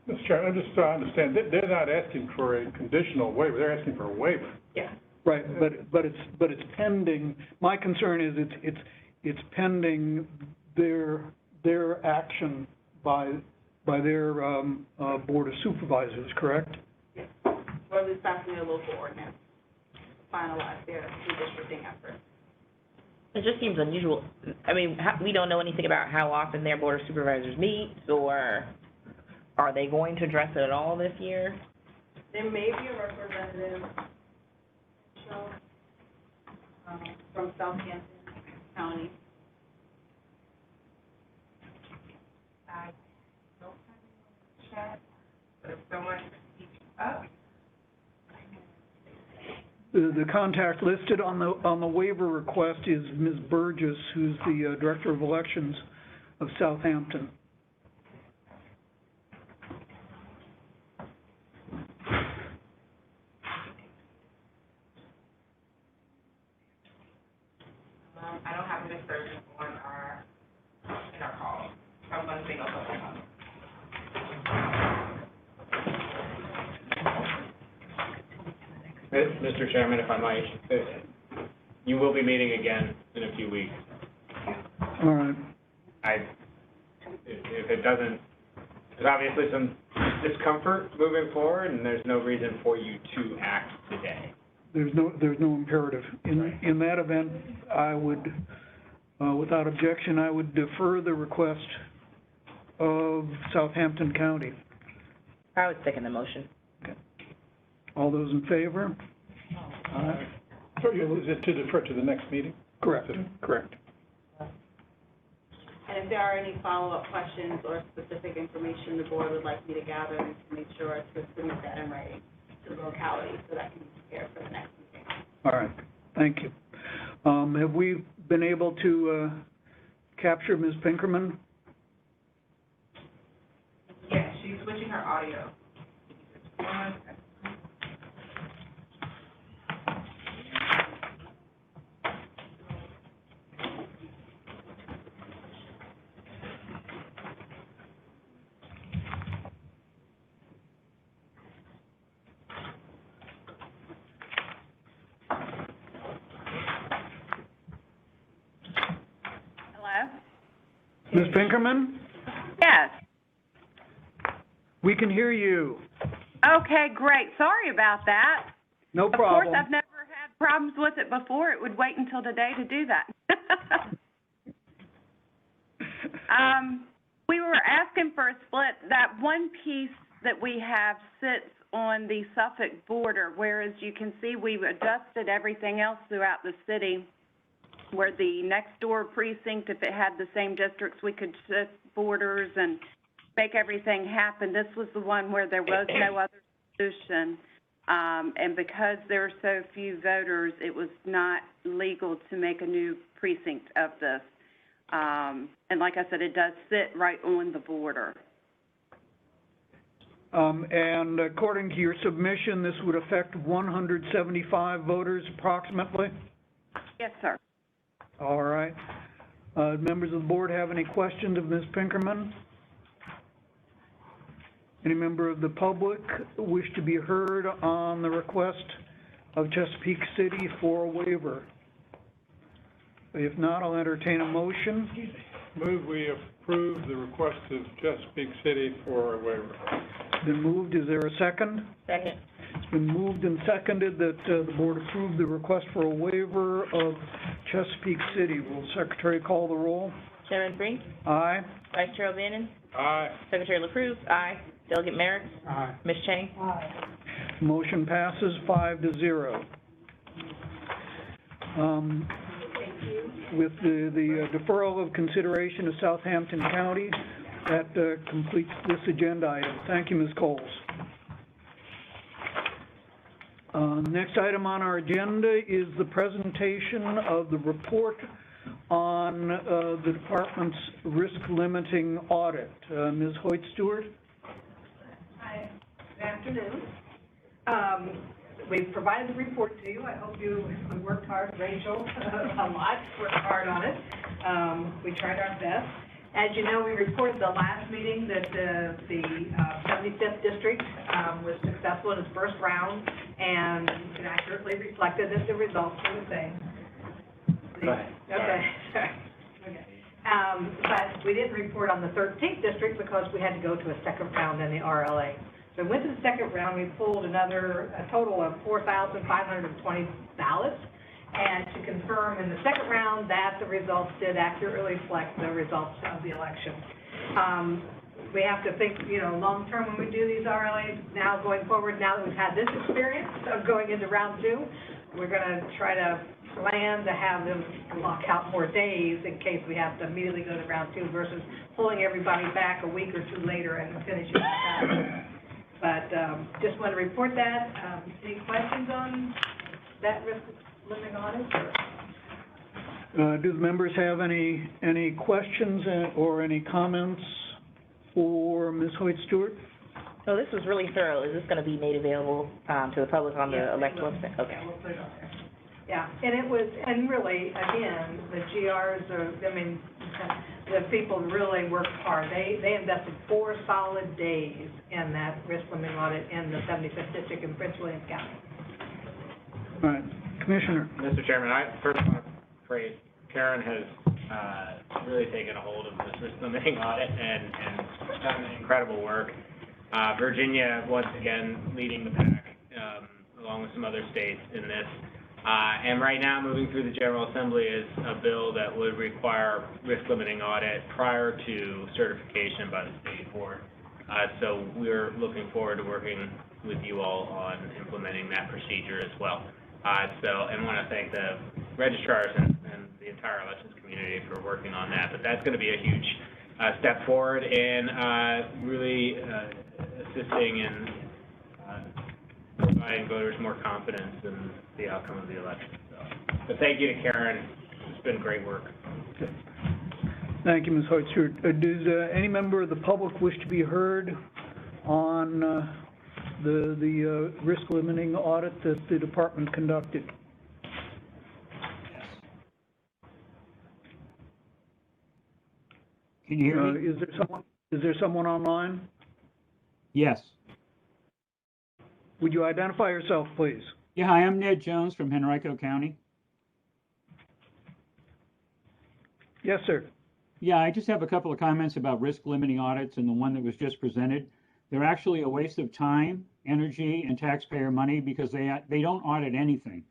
Mr. Chairman, I'm just trying to understand, they're not asking for a conditional waiver, they're asking for a waiver. Yeah. Right, but it's pending. My concern is it's pending their action by their Board of Supervisors, correct? Yes. Or at least passing their local ordinance, finalize their redistricting efforts. It just seems unusual. I mean, we don't know anything about how often their Board of Supervisors meets, or are they going to address it at all this year? There may be a representative from Southampton County. I don't have any chat, but if someone speaks up. The contact listed on the waiver request is Ms. Burgess, who's the Director of Elections of Southampton. I don't have Ms. Burgess in our call. I'm going to bring up the phone. Mr. Chairman, if I might, you will be meeting again in a few weeks. All right. If it doesn't, there's obviously some discomfort moving forward, and there's no reason for you to act today. There's no imperative. In that event, I would, without objection, I would defer the request of Southampton County. I would second the motion. Okay. All those in favor? So is it to defer to the next meeting? Correct. Correct. And if there are any follow-up questions or specific information the board would like me to gather, to make sure to submit that in writing to the locality so that can be prepared for the next meeting. All right. Thank you. Have we been able to capture Ms. Pinkerman? Yes, she's switching her audio. Ms. Pinkerman? Yes. We can hear you. Okay, great. Sorry about that. No Of problem. course, I've never had problems with it before. It would wait until today to do that. We were asking for a split. That one piece that we have sits on the Suffolk border, whereas you can see we've adjusted everything else throughout the city, where the next door precinct, if it had the same districts, we could shift borders and make everything happen. This was the one where there was no other solution. And because there are so few voters, it was not legal to make a new precinct of this. And like I said, it does sit right on the border. And according to your submission, this would affect 175 voters approximately? Yes, sir. All right. Members of the board have any questions of Ms. Pinkerman? Any member of the public wish to be heard on the request of Chesapeake City for a waiver? If not, I'll entertain a motion. Move we approve the request of Chesapeake City for a waiver. Been moved. Is there a second? Second. It's been moved and seconded that the board approve the request for a waiver of Chesapeake City. Will the secretary call the roll? Chairman Brink, Aye. Vice Chair O'Bannon, Aye. Secretary LaCruz, aye. Delegate Merrick, Aye. Ms. Chang. Motion passes 5-0. With the deferral of consideration of Southampton County, that completes this agenda item. Thank you, Ms. Coles. Next item on our agenda is the presentation of the report on the department's risk limiting audit. Ms. Hoyt-Stewart? Hi, good afternoon. We've provided the report to you. I hope you worked hard, Rachel, a lot, worked hard on it. We tried our best. As you know, we reported the last meeting that the 75th District was successful in its first round, and it accurately reflected that the results were the same. Okay. Okay. But we didn't report on the 13th District because we had to go to a second round in the RLA. So we went to the second round, we pulled a total of 4,520 ballots, and to confirm in the second round that the results did accurately reflect the results of the election. We have to think, long term when we do these RLAs, now going forward, now that we've had this experience of going into round two, we're going to try to plan to have them lock out more days in case we have to immediately go to round two versus pulling everybody back a week or two later and finishing that. But just want to report that. Any questions on that risk limiting audit? Do the members have any questions or any comments for Ms. Hoyt-Stewart? So this was really thorough. Is this going to be made available to the public on the elect website? Okay. Yeah, we'll put it on there. Yeah, and really, again, the GRs are, the people really worked hard. They invested 4 solid days in that risk limiting audit in the 75th District in Prince William County. All right, Commissioner. Mr. Chairman, I first want to praise Karen has really taken a hold of this risk limiting audit and done incredible work. Virginia, once again, leading the pack, along with some other states in this. And right now, moving through the General Assembly is a bill that would require risk limiting audit prior to certification by the state board. So we're looking forward to working with you all on implementing that procedure as well. And want to thank the registrars and the entire elections community for working on that. But that's going to be a huge step forward in really assisting in providing voters more confidence in the outcome of the election. So thank you to Karen. It's been great work. Thank you, Ms. Hoyt-Stewart. Does any member of the public wish to be heard on the risk limiting audit that the department conducted? Can you hear me? Is there someone online? Yes. Would you identify yourself, please? Yeah, hi, I'm Ned Jones from Henrico County. Yes, sir. Yeah, I just have a couple of comments about risk limiting audits and the one that was just presented. They're actually a waste of time, energy, and taxpayer money because they don't audit anything.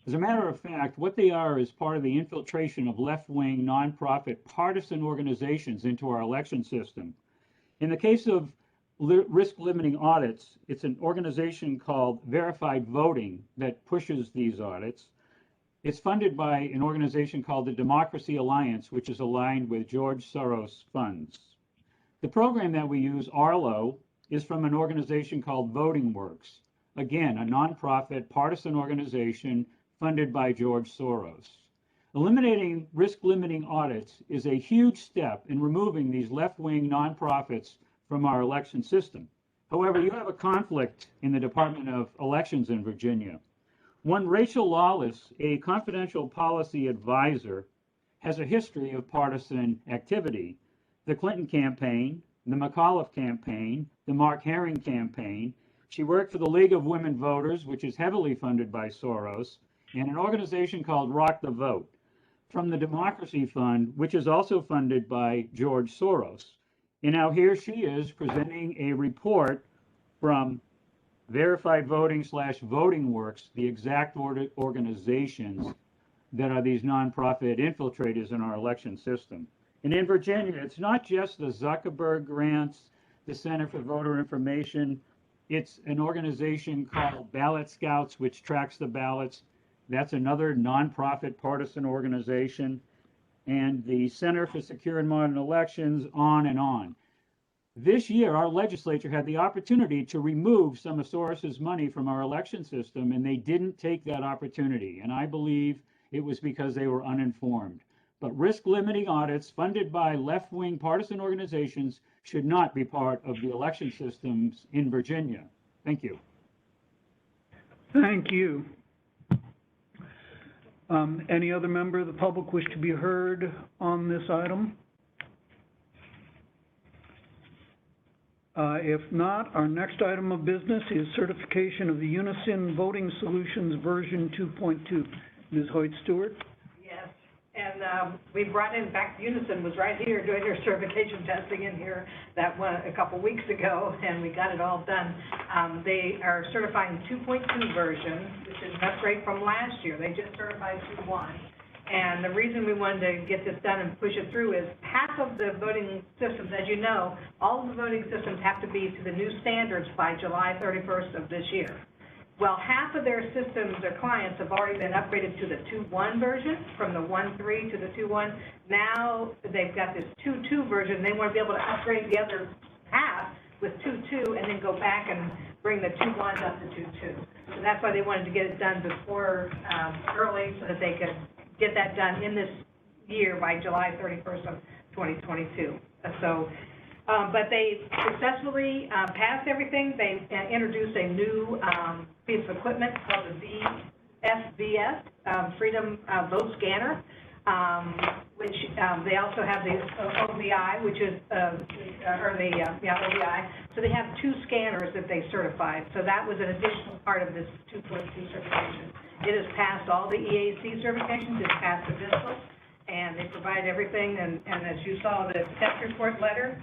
As a matter of fact, what they are is part of the infiltration of left-wing, nonprofit, partisan organizations into our election system. In the case of risk limiting audits, it's an organization called Verified Voting that pushes these audits. It's funded by an organization called the Democracy Alliance, which is aligned with George Soros funds. The program that we use, Arlo, is from an organization called Voting Works. Again, a nonprofit partisan organization funded by George Soros. Eliminating risk-limiting audits is a huge step in removing these left-wing nonprofits from our election system. However, you have a conflict in the Department of Elections in Virginia. One Rachel Lawless, a confidential policy advisor, has a history of partisan activity. The Clinton campaign, the McAuliffe campaign, the Mark Herring campaign. She worked for the League of Women Voters, which is heavily funded by Soros, and an organization called Rock the Vote, from the Democracy Fund, which is also funded by George Soros. And now here she is presenting a report from Verified Voting / Voting Works, the exact organizations that are these nonprofit infiltrators in our election system. And in Virginia, it's not just the Zuckerberg grants, the Center for Voter Information. It's an organization called Ballot Scouts, which tracks the ballots. That's another nonprofit partisan organization. And the Center for Secure and Modern Elections, on and on. This year, our legislature had the opportunity to remove some of Soros's money from our election system, and they didn't take that opportunity. And I believe it was because they were uninformed. But risk-limiting audits funded by left-wing partisan organizations should not be part of the election systems in Virginia. Thank you. Thank you. Any other member of the public wish to be heard on this item? If not, our next item of business is certification of the Unison Voting Solutions version 2.2. Ms. Hoyt-Stewart? Yes, and we brought in fact, Unison was right here doing their certification testing in here that one a couple weeks ago, and we got it all done. They are certifying 2.2 version, which is an upgrade from last year. They just certified 2.1. And the reason we wanted to get this done and push it through is half of the voting systems, as you know, all of the voting systems have to be to the new standards by July 31st of this year. Well, half of their systems, their clients, have already been upgraded to the 2.1 version, from the 1.3 to the 2.1. Now they've got this 2.2 version. They want to be able to upgrade the other half with 2.2 and then go back and bring the 2.1 up to 2.2. So that's why they wanted to get it done before early, so that they could get that done in this year by July 31st of 2022. So, but they successfully passed everything. They introduced a new piece of equipment called the VSVS, Freedom Vote Scanner, which they also have the OVI, which is, OVI. So they have 2 scanners that they certified. So that was an additional part of this 2.2 certification. It has passed all the EAC certifications. It's passed the DISTL, and they provide everything. And as you saw, the test report letter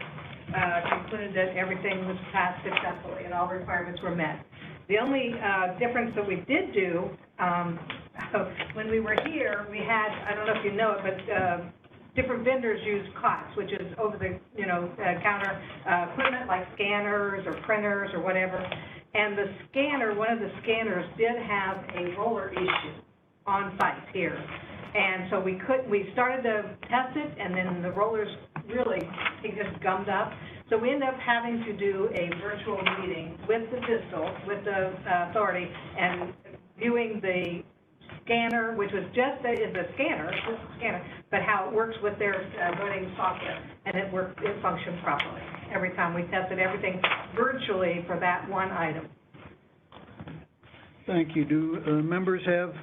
concluded that everything was passed successfully and all requirements were met. The only difference that we did do, when we were here, we had, I don't know if you know it, but different vendors use COTS, which is over the, counter equipment like scanners or printers or whatever. And the scanner, one of the scanners did have a roller issue on site here. And so we started to test it, and then the rollers really, it just gummed up. So we ended up having to do a virtual meeting with the DISTL, with the authority, and viewing the scanner, which was just the scanner, but how it works with their voting software. And it functioned properly. Every time we tested everything virtually for that one item. Thank you. Do members have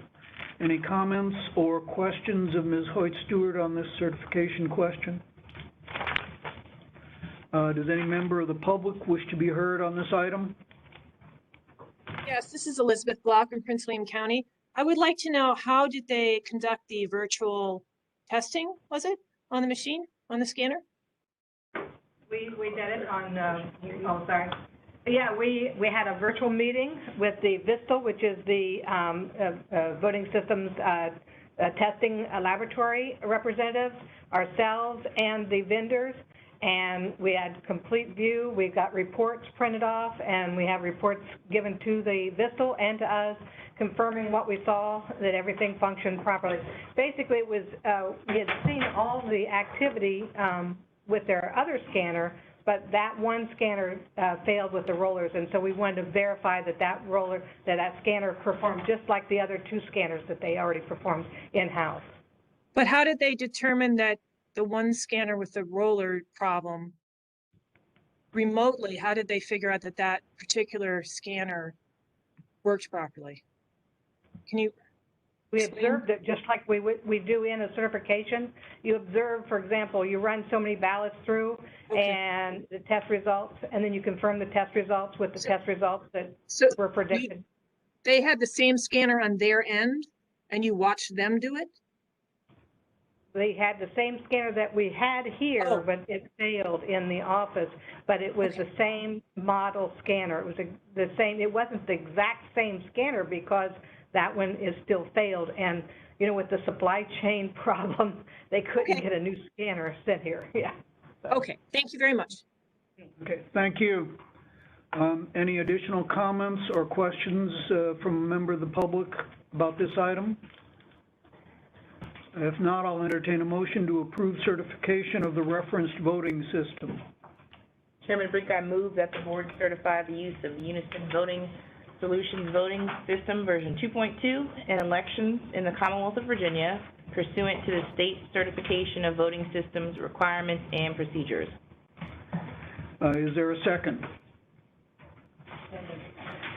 any comments or questions of Ms. Hoyt-Stewart on this certification question? Does any member of the public wish to be heard on this item? Yes, this is Elizabeth Block in Prince William County. I would like to know, how did they conduct the virtual testing, was it, on the machine? on the scanner? We did it on, oh, sorry. Yeah, we had a virtual meeting with the VISTAL, which is the voting systems testing laboratory representatives, ourselves, and the vendors. And we had complete view. We got reports printed off, and we have reports given to the VISTAL and to us, confirming what we saw, that everything functioned properly. Basically, it was, we had seen all the activity with their other scanner, but that one scanner failed with the rollers, and so we wanted to verify that that scanner performed just like the other two scanners that they already performed in-house. But how did they determine that the one scanner with the roller problem remotely, how did they figure out that that particular scanner worked properly? Can you We explain? observed it just like we do in a certification. You observe, for example, you run so many ballots through and the test results, and then you confirm the test results with the test results that were predicted. They had the same scanner on their end and you watched them do it? They had the same scanner that we had here, but it failed in the office. But it was the same model scanner. It was the same. It wasn't the exact same scanner because that one is still failed. And you know, with the supply chain problem, they couldn't get a new scanner sent here. Yeah. So. Okay. Thank you very much. Okay, thank you. Any additional comments or questions from a member of the public about this item? If not, I'll entertain a motion to approve certification of the referenced voting system. Chairman Brink, I move that the board certify the use of Unison Voting Solutions Voting System version 2.2 in elections in the Commonwealth of Virginia pursuant to the state certification of voting systems requirements and procedures. Is there a second?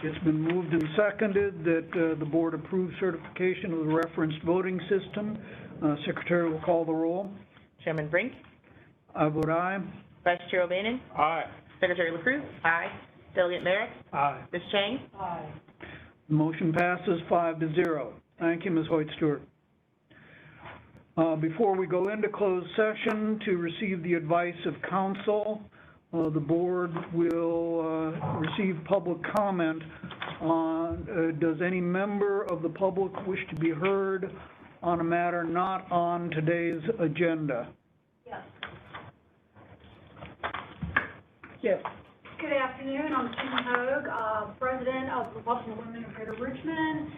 It's been moved and seconded that the board approve certification of the referenced voting system. Secretary will call the roll. Chairman Brink? I vote aye. Vice Chair O'Bannon? Aye. Secretary LaCruz? Aye. Delegate Merrick? Aye. Ms. Chang? Aye. The motion passes 5-0. Thank you, Ms. Hoyt-Stewart. Before we go into closed session to receive the advice of counsel, the board will receive public comment on, does any member of the public wish to be heard on a matter not on today's agenda? Yes. Yes. Good afternoon, I'm Susan Hogue, President of the Republican Women of Greater Richmond.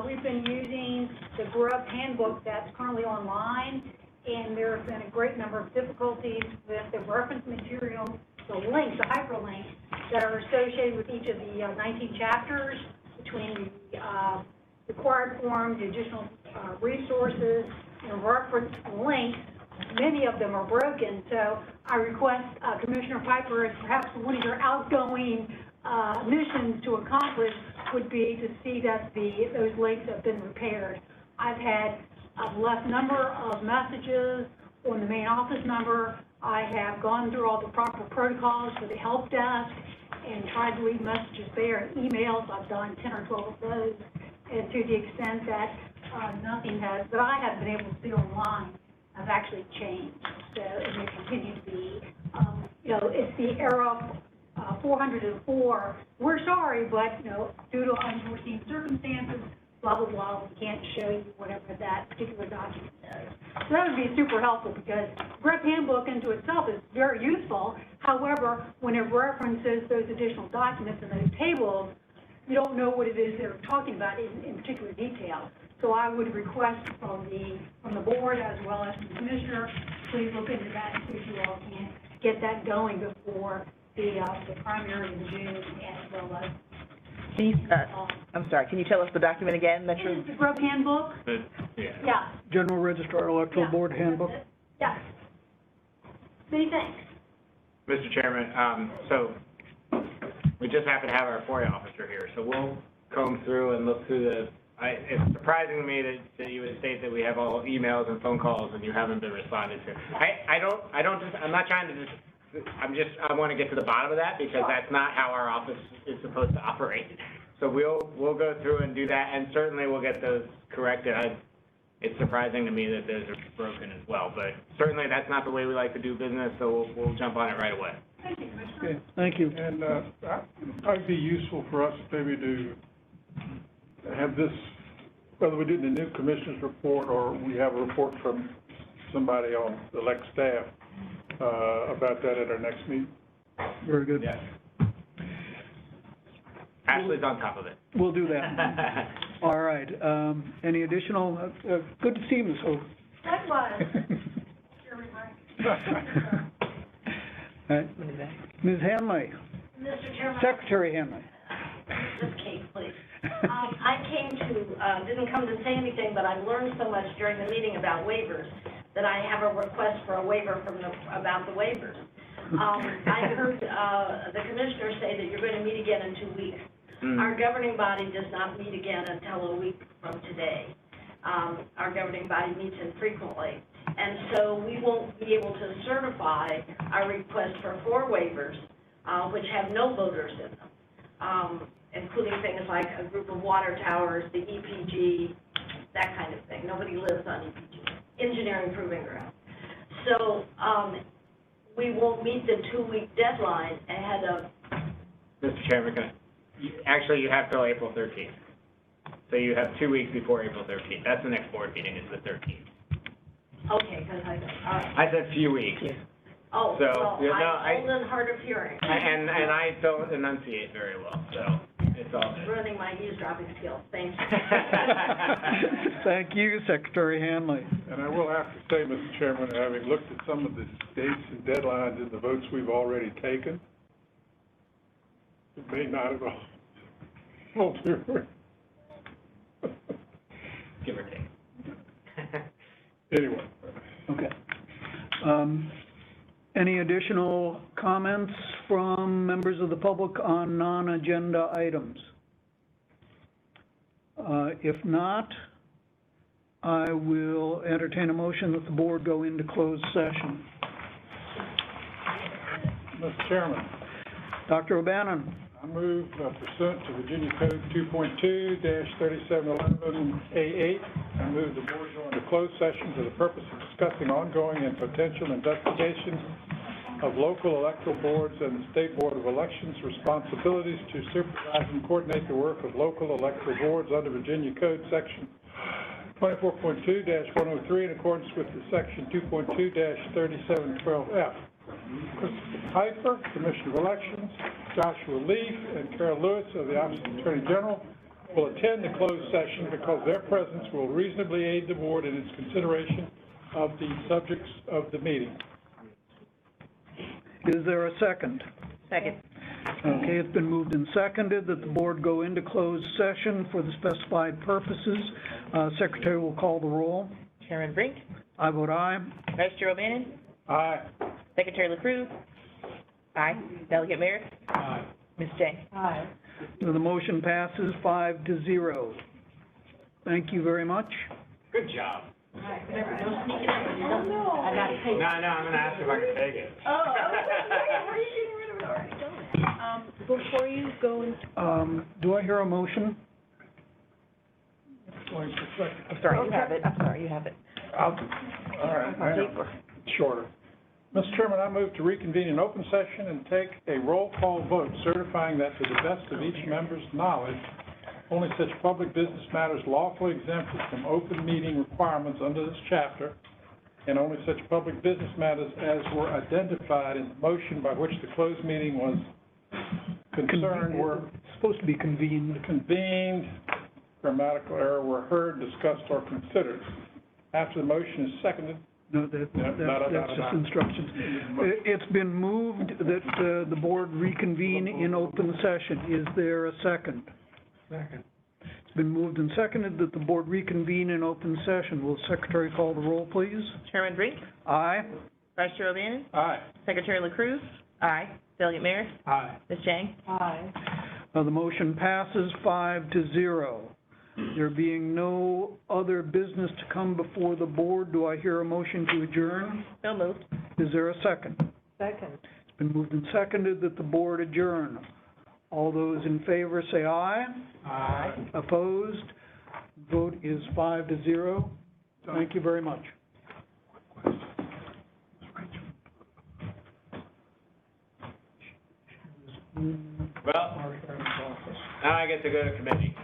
We've been using the GRUB handbook that's currently online, and there have been a great number of difficulties with the reference material, the links, the hyperlinks that are associated with each of the 19 chapters, between the required forms, the additional resources, and reference links. Many of them are broken, so I request Commissioner Piper, as perhaps one of your outgoing missions to accomplish would be to see that those links have been repaired. I've left a number of messages on the main office number. I have gone through all the proper protocols for the help desk and tried to leave messages there and emails. I've done 10 or 12 of those, and to the extent that nothing that I have been able to see online has actually changed. So it may continue to be, it's the era 404. We're sorry, but, due to unforeseen circumstances, blah, blah, blah, we can't show you whatever that particular document is. So that would be super helpful because GRUB handbook into itself is very useful. However, when it references those additional documents and those tables, you don't know what it is they're talking about in particular detail. So I would request from the board as well as the commissioner, please look into that and see if you all can get that going before the primary in June as well as. I'm sorry, can you tell us the document again? This is the GRUB handbook. Yeah. General Registrar Electoral Board Handbook. Yes. Many thanks. Mr. Chairman, so we just happen to have our FOIA officer here, so we'll comb through and look through it's surprising to me that you would state that we have all emails and phone calls and you haven't been responded to. I'm not trying to I want to get to the bottom of that because that's not how our office is supposed to operate. So we'll go through and do that, and certainly we'll get those corrected. it's surprising to me that those are broken as well. But certainly that's not the way we like to do business, so we'll jump on it right away. Okay, thank you. And, it'd be useful for us maybe to have this, whether we do it in the new commissioner's report or we have a report from somebody on the elect staff, about that at our next meeting. Very good. Yes. Ashley's on top of it. We'll do that. All right, any additional, good to see you, Ms. Hope. Likewise. All right. Ms. Hanley, Mr. Chairman. Secretary Hanley. This case, please. I didn't come to say anything, but I've learned so much during the meeting about waivers that I have a request for a waiver about the waivers. I heard the commissioner say that you're going to meet again in 2 weeks. Our governing body does not meet again until a week from today. Our governing body meets infrequently. And so we won't be able to certify our request for 4 waivers, which have no voters in them, including things like a group of water towers, the EPG, that kind of thing. Nobody lives on EPG, engineering proving ground. So we won't meet the 2-week deadline ahead of... Mr. Chairman, actually you have till April 13th. So you have 2 weeks before April 13th. That's the next board meeting, is the 13th. Okay, because I said few weeks. Oh, So, well, no, I'm old and hard of hearing. And I don't enunciate very well, so it's all good. Ruining my eavesdropping skills. Thank you. Thank you, Secretary Hanley. And I will have to say, Mr. Chairman, having looked at some of the dates and deadlines and the votes we've already taken, it may not have all do. Give or take. Anyway. Okay. Any additional comments from members of the public on non-agenda items? If not, I will entertain a motion that the board go into closed session. Mr. Chairman. Dr. O'Bannon. I move pursuant to Virginia Code 2.2-3711A8, I move the board go into closed session for the purpose of discussing ongoing and potential investigations of local electoral boards and the State Board of Elections' responsibilities to supervise and coordinate the work of local electoral boards under Virginia Code Section 24.2-103 in accordance with the Section 2.2-3712F. Christopher Piper, Commissioner of Elections, Joshua Leaf, and Carol Lewis of the Office of the Attorney General will attend the closed session because their presence will reasonably aid the board in its consideration of the subjects of the meeting. Is there a second? Second. Okay, it's been moved and seconded that the board go into closed session for the specified purposes. Secretary will call the roll. Chairman Brink. I vote aye. Vice Chair O'Bannon. Aye. Secretary LaCruz. Aye. Delegate Merrick. Aye. Ms. Jang. Aye. The motion passes 5-0. Thank you very much. Good job. All right, whatever, no sneaking up on yourself. I got to take No, I'm gonna ask if I can take it. Oh, were you getting rid of it already? Before you go into Do I hear a motion? I'm sorry, you have it. I'm sorry, you have it. All right, I know. Shorter. Mr. Chairman, I move to reconvene an open session and take a roll call vote certifying that to the best of each member's knowledge, only such public business matters lawfully exempted from open meeting requirements under this chapter, and only such public business matters as were identified in the motion by which the closed meeting was concerned were Supposed to be convened. convened, grammatical error were heard, discussed, or considered. After the motion is seconded. No, that's just instructions. It's been moved that the board reconvene in open session. Is there a second? Second. It's been moved and seconded that the board reconvene in open session. Will the secretary call the roll, please? Chairman Brink. Aye. Vice Chair O'Bannon. Aye. Secretary LaCruz. Aye. Delegate Merrick. Aye. Ms. Jang. Aye. The motion passes 5-0. There being no other business to come before the board, do I hear a motion to adjourn? So moved. Is there a second? Second. It's been moved and seconded that the board adjourn. All those in favor say aye. Aye. Opposed? Vote is 5-0. Thank you very much. Well, now I get to go to committee.